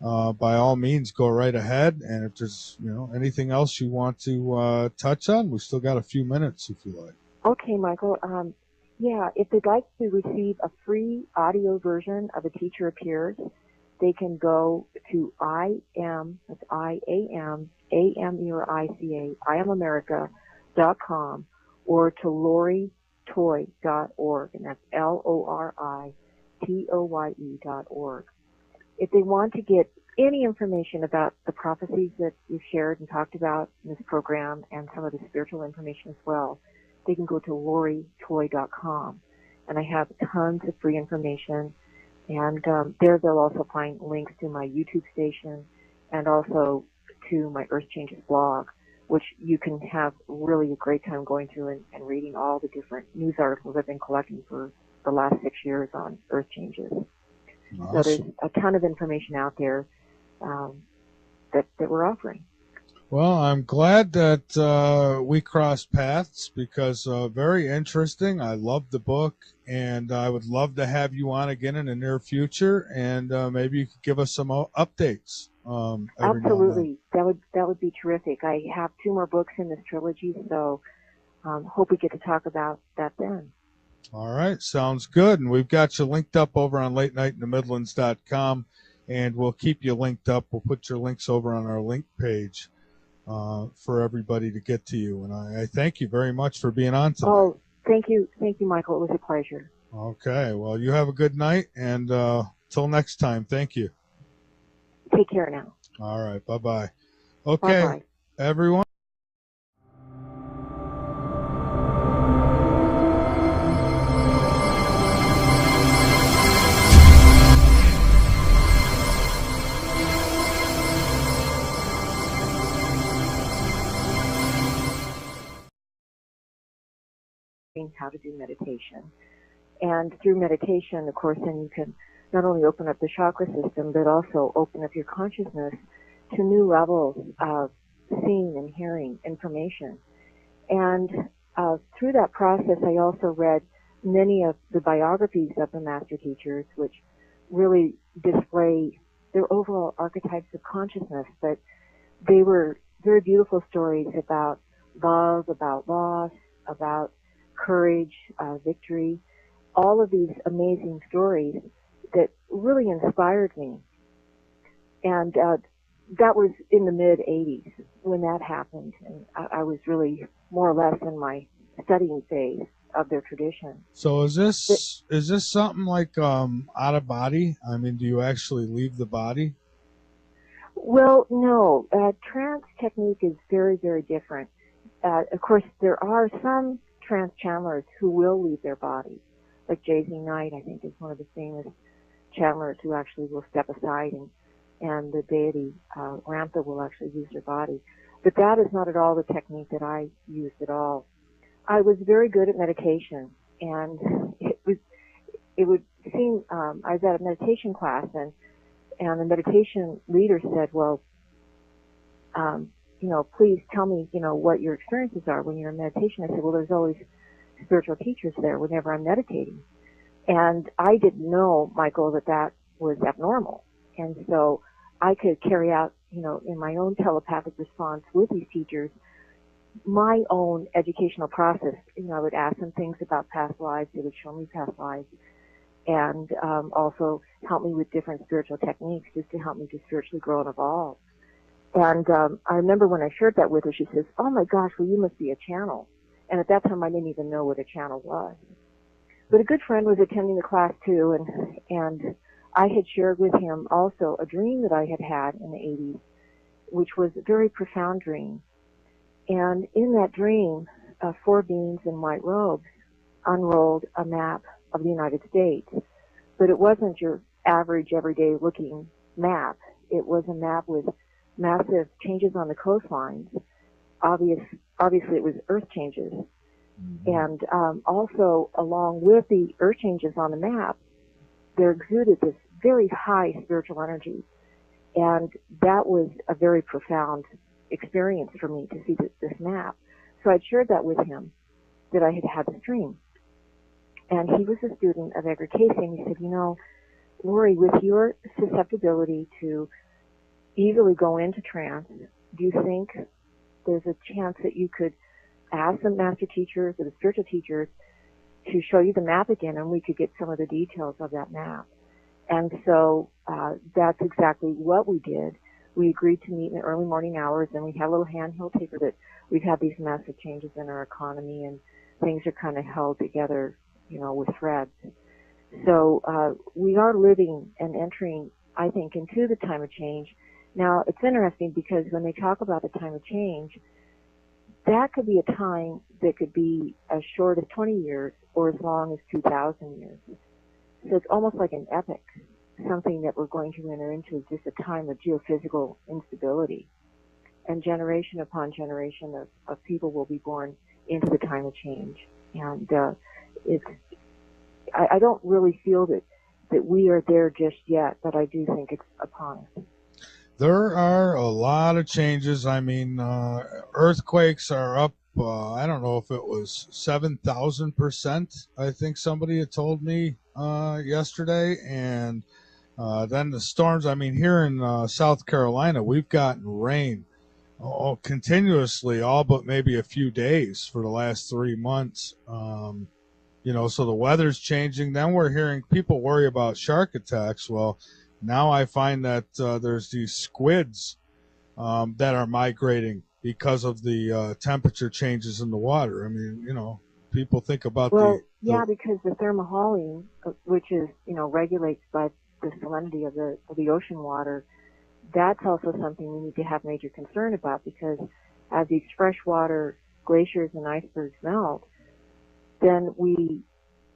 By all means, go right ahead. And if there's anything else you want to touch on, we still got a few minutes if you like. Okay, Michael. If they'd like to receive a free audio version of A Teacher Appears, they can go to IamAmerica.com or to LoriToye.org, and that's LORITOYE.org. If they want to get any information about the prophecies that we've shared and talked about in this program and some of the spiritual information as well, they can go to LoriToye.com. And I have tons of free information. And there they'll also find links to my YouTube station and also to my Earth Changes blog, which you can have really a great time going through and reading all the different news articles I've been collecting for the last 6 years on Earth Changes. Awesome. So there's a ton of information out there that we're offering. Well, I'm glad that we crossed paths because very interesting. I love the book, and I would love to have you on again in the near future, and maybe you could give us some updates. Absolutely, that would be terrific. I have 2 more books in this trilogy, so hope we get to talk about that then. All right, sounds good. And we've got you linked up over on latenightinthe.midlands.com, and we'll keep you linked up. We'll put your links over on our link page for everybody to get to you. And I thank you very much for being on today. Oh, thank you, Michael. It was a pleasure. Okay, well, you have a good night, and till next time, thank you. Take care now. All right, bye-bye. Okay, bye-bye. Everyone. How to do meditation. And through meditation, of course, then you can not only open up the chakra system, but also open up your consciousness to new levels of seeing and hearing information. And through that process, I also read many of the biographies of the master teachers, which really display their overall archetypes of consciousness. But they were very beautiful stories about love, about loss, about courage, victory, all of these amazing stories that really inspired me. And that was in the mid-'80s when that happened. And I was really more or less in my studying phase of their tradition. So is this something like out of body? I mean, do you actually leave the body? Well, no. Trance technique is very, very different. Of course, there are some trance channelers who will leave their body. Like Jay-Z Knight, I think, is one of the famous channelers who actually will step aside and the deity, Ramtha, will actually use their body. But that is not at all the technique that I used at all. I was very good at meditation, and it would seem, I was at a meditation class, and the meditation leader said, well, please tell me, what your experiences are when you're in meditation. I said, well, there's always spiritual teachers there whenever I'm meditating. And I didn't know, Michael, that was abnormal. And so I could carry out, in my own telepathic response with these teachers, my own educational process. I would ask them things about past lives. They would show me past lives, and also help me with different spiritual techniques just to help me to spiritually grow and evolve. And I remember when I shared that with her, she says, oh my gosh, well, you must be a channel. And at that time, I didn't even know what a channel was. But a good friend was attending the class too, and I had shared with him also a dream that I had had in the 80s, which was a very profound dream. And in that dream, 4 beings in white robes unrolled a map of the United States. But it wasn't your average, everyday looking map. It was a map with massive changes on the coastlines. Obviously, it was earth changes. Mm-hmm. And also, along with the earth changes on the map, there exuded this very high spiritual energy. And that was a very profound experience for me to see this map. So I'd shared that with him, that I had had this dream. And he was a student of Edgar Cayce, and he said, Lori, with your susceptibility to easily go into trance, do you think there's a chance that you could ask the master teachers or the spiritual teachers to show you the map again, and we could get some of the details of that map? And so that's exactly what we did. We agreed to meet in the early morning hours, and we had a little handheld taper that we've had these massive changes in our economy, and things are kind of held together, with threads. So we are living and entering I think, into the time of change. Now, it's interesting because when they talk about the time of change, that could be a time that could be as short as 20 years or as long as 2,000 years. So it's almost like an epic, something that we're going to enter into is just a time of geophysical instability. And generation upon generation of people will be born into the time of change. And I don't really feel that we are there just yet, but I do think it's upon us. There are a lot of changes. I mean, earthquakes are up. I don't know if it was 7,000%. I think somebody had told me yesterday. And then the storms. I mean, here in South Carolina, we've gotten rain continuously, all but maybe a few days for the last 3 months. So the weather's changing. Then we're hearing people worry about shark attacks. Well, now I find that there's these squids that are migrating because of the temperature changes in the water. I mean, people think about because the thermohaline, which is, regulates by the salinity of the ocean water, that's also something we need to have major concern about, because as these freshwater glaciers and icebergs melt, then we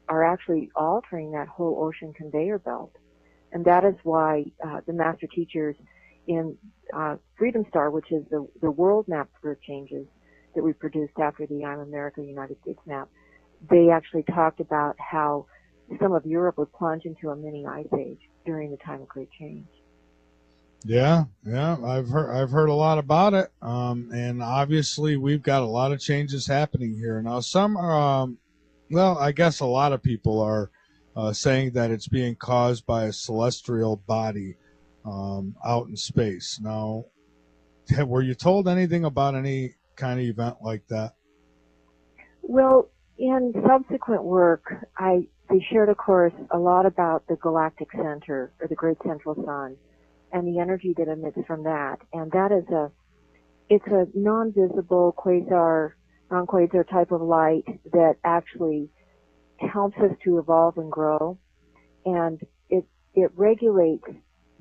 are actually altering that whole ocean conveyor belt. And that is why the master teachers in Freedom Star, which is the world map for changes that we produced after the I'm America United States map, they actually talked about how some of Europe would plunge into a mini ice age during the time of great change. Yeah, I've heard a lot about it, and obviously we've got a lot of changes happening here now. Some are, I guess a lot of people are saying that it's being caused by a celestial body out in space. Now, were you told anything about any kind of event like that? Well, in subsequent work, they shared, of course, a lot about the galactic center, or the great central sun, and the energy that emits from that. And that is it's a non-visible non-quasar type of light that actually helps us to evolve and grow. And it regulates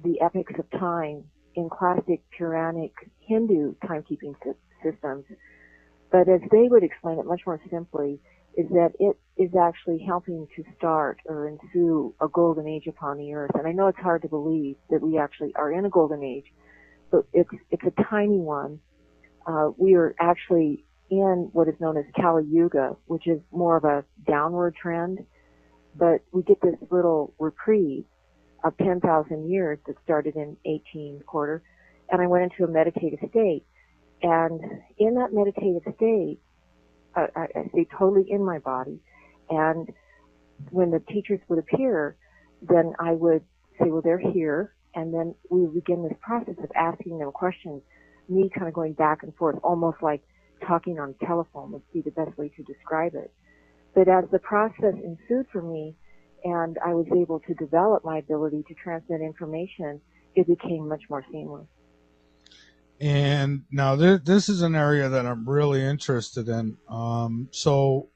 the epochs of time in classic Puranic Hindu timekeeping systems. But as they would explain it much more simply, is that it is actually helping to start or ensue a golden age upon the earth. And I know it's hard to believe that we actually are in a golden age, but it's a tiny one. We are actually in what is known as Kali Yuga, which is more of a downward trend, but we get this little reprieve of 10,000 years that started in 18 quarter, and I went into a meditative state. And in that meditative state, I stay totally in my body. And when the teachers would appear, then I would say, well, they're here. And then we would begin this process of asking them questions, me kind of going back and forth, almost like talking on a telephone would be the best way to describe it. But as the process ensued for me, and I was able to develop my ability to transmit information, it became much more seamless. And now this is an area that I'm really interested in. So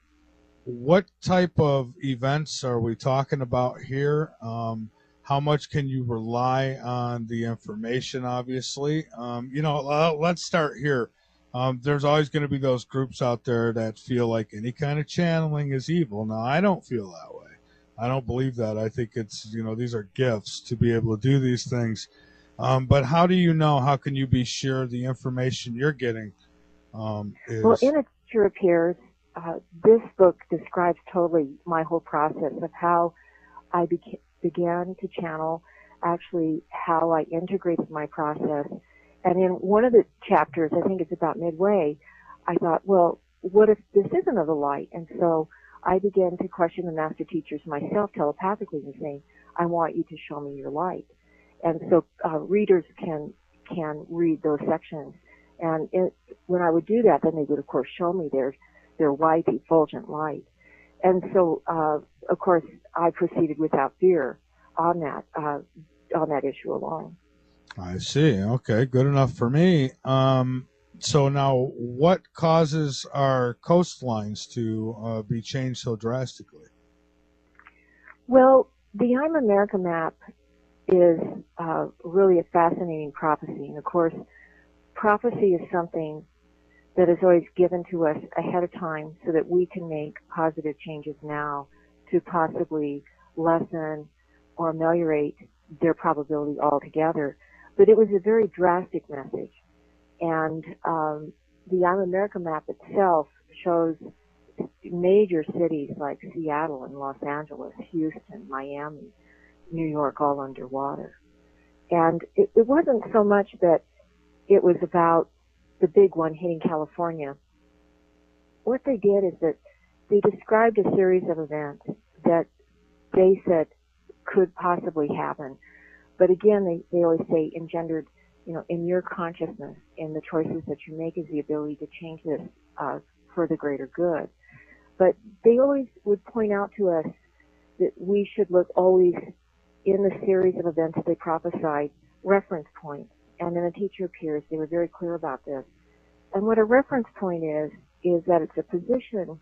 what type of events are we talking about here? How much can you rely on the information, obviously? Let's start here. There's always going to be those groups out there that feel like any kind of channeling is evil. Now, I don't feel that way. I don't believe that. I think it's, these are gifts to be able to do these things. But how do you know? How can you be sure the information you're getting is... Well, in A Teacher Appears, this book describes totally my whole process of how I began to channel, actually how I integrated my process. And in one of the chapters, I think it's about midway, I thought, well, what if this isn't of the light? And so I began to question the master teachers myself telepathically and saying, I want you to show me your light. And so readers can read those sections. And when I would do that, then they would, of course, show me their white, effulgent light. And so, of course, I proceeded without fear on that issue alone. I see. Okay, good enough for me. So now, what causes our coastlines to be changed so drastically? Well, the I'm America map is really a fascinating prophecy. And of course, prophecy is something that is always given to us ahead of time so that we can make positive changes now to possibly lessen or ameliorate their probability altogether. But it was a very drastic message. And the I'm America map itself shows major cities like Seattle and Los Angeles, Houston, Miami, New York all underwater. And it wasn't so much that it was about the big one hitting California. What they did is that they described a series of events that they said could possibly happen. But again, they always say engendered, in your consciousness, in the choices that you make, is the ability to change this for the greater good. But they always would point out to us that we should look always in the series of events that they prophesied, reference points. And in the teacher appears, they were very clear about this. And what a reference point is that it's a position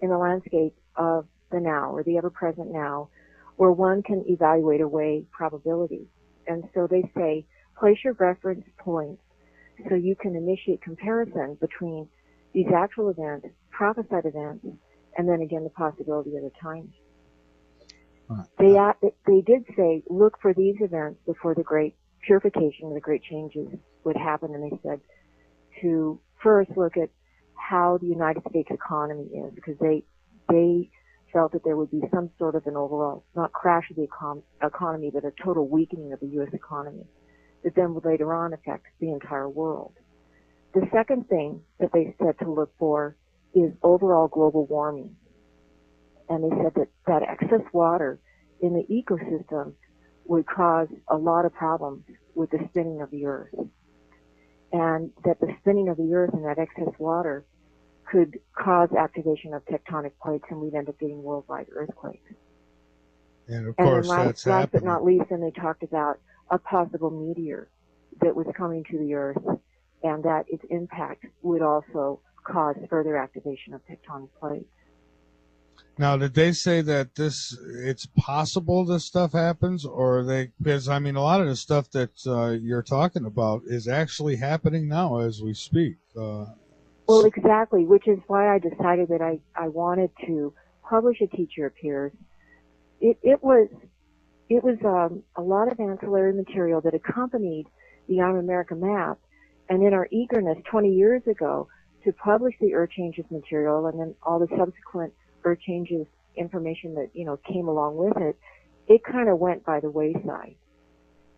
in the landscape of the now, or the ever-present now, where one can evaluate or weigh probability. And so they say, place your reference points so you can initiate comparison between these actual events, prophesied events, and then again the possibility of the timing. They did say, look for these events before the great purification, the great changes would happen. And they said to first look at how the United States economy is, because they felt that there would be some sort of an overall, not crash of the economy, but a total weakening of the U.S. economy that then would later on affect the entire world. The second thing that they said to look for is overall global warming. And they said that excess water in the ecosystem would cause a lot of problems with the spinning of the earth. And that the spinning of the earth and that excess water could cause activation of tectonic plates, and we'd end up getting worldwide earthquakes. And of course, that's last happening. but not least, then they talked about a possible meteor that was coming to the earth, and that its impact would also cause further activation of tectonic plates. Now, did they say that it's possible this stuff happens, or because I mean, a lot of the stuff that you're talking about is actually happening now as we speak. Well, exactly, which is why I decided that I wanted to publish a Teacher Appears. It was a lot of ancillary material that accompanied the I'm America map, and in our eagerness 20 years ago to publish the Earth Changes material and then all the subsequent Earth Changes information that, came along with it, it kind of went by the wayside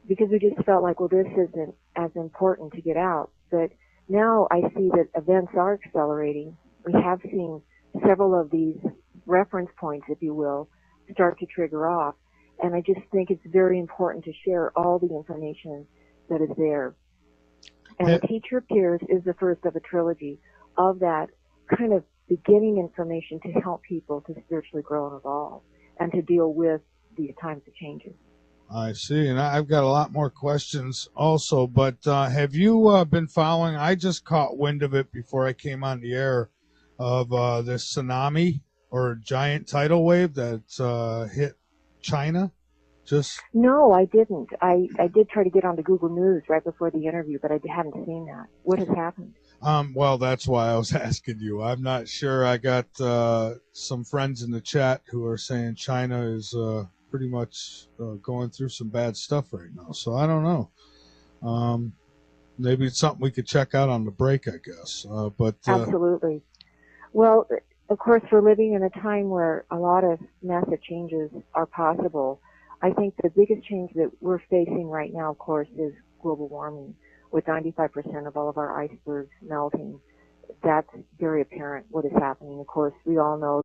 because we just felt like, well, this isn't as important to get out. But now I see that events are accelerating. We have seen several of these reference points, if you will, start to trigger off. And I just think it's very important to share all the information that is there. And the Teacher Appears is the first of a trilogy of that kind of beginning information to help people to spiritually grow and evolve and to deal with these times of changes. I see, and I've got a lot more questions also, but have you been following? I just caught wind of it before I came on the air of this tsunami or giant tidal wave that hit China. No, I didn't. I did try to get onto Google News right before the interview, but I hadn't seen that. What has happened? Well, that's why I was asking you. I'm not sure. I got some friends in the chat who are saying China is pretty much going through some bad stuff right now. So I don't know. Maybe it's something we could check out on the break, I guess. Absolutely. Well, of course, we're living in a time where a lot of massive changes are possible. I think the biggest change that we're facing right now, of course, is global warming, with 95% of all of our icebergs melting. That's very apparent what is happening. Of course, we all know.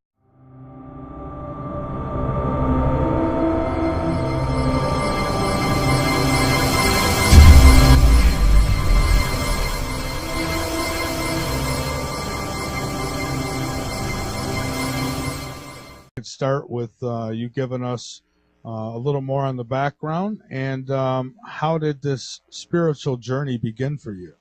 Could start with you giving us a little more on the background and how did this spiritual journey begin for you?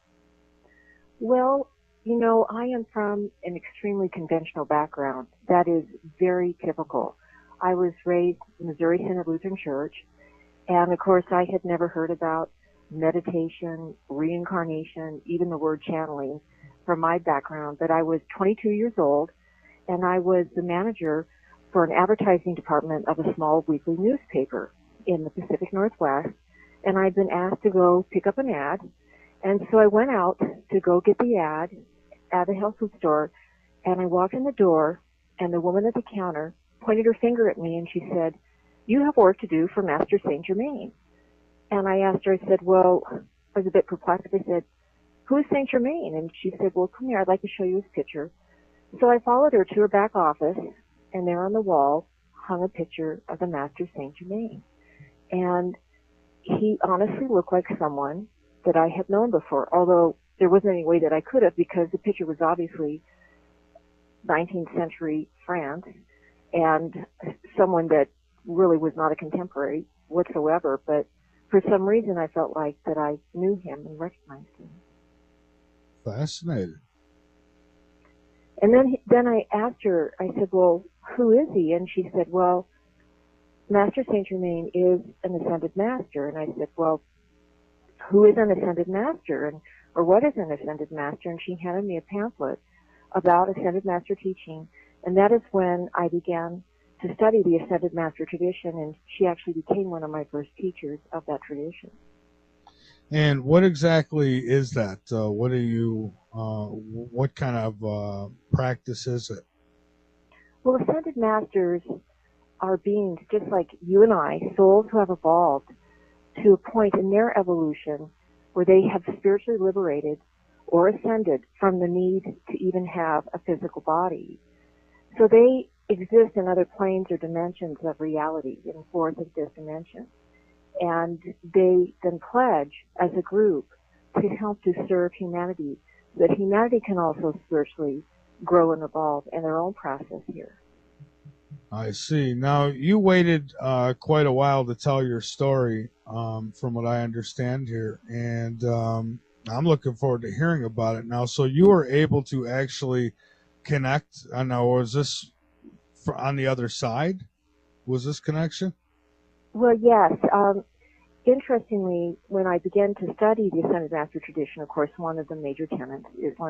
Well, I am from an extremely conventional background. That is very typical. I was raised in Missouri Synod Lutheran Church, And of course, I had never heard about meditation, reincarnation, even the word channeling from my background. But I was 22 years old, and I was the manager for an advertising department of a small weekly newspaper in the Pacific Northwest. And I'd been asked to go pick up an ad. And so I went out to go get the ad at a health food store, and I walked in the door, and the woman at the counter pointed her finger at me, and she said, "You have work to do for Master Saint Germain." And I asked her, I said, well, I was a bit perplexed. I said, "Who is Saint Germain?" And she said, "Well, come here, I'd like to show you his picture." So I followed her to her back office, and there on the wall hung a picture of the Master Saint Germain. And he honestly looked like someone that I had known before, although there wasn't any way that I could have, because the picture was obviously 19th century France, and someone that really was not a contemporary whatsoever. But for some reason, I felt like that I knew him and recognized him. Fascinating. And then I asked her, I said, "Well, who is he?" And she said, "Well, Master Saint Germain is an ascended master." And I said, "Well, who is an ascended master, or what is an ascended master?" And she handed me a pamphlet about ascended master teaching, and that is when I began to study the ascended master tradition, and she actually became one of my first teachers of that tradition. And what exactly is that? What kind of practice is it? Well, ascended masters are beings just like you and I, souls who have evolved to a point in their evolution where they have spiritually liberated or ascended from the need to even have a physical body. So they exist in other planes or dimensions of reality, in fourth and fifth dimension. And they then pledge as a group to help to serve humanity, so that humanity can also spiritually grow and evolve in their own process here. I see. Now, you waited quite a while to tell your story, from what I understand here, and I'm looking forward to hearing about it now. So you were able to actually connect. I know, was this on the other side? Was this connection? Well, yes. Interestingly, when I began to study the Ascended Master tradition, of course, one of the major tenets is learning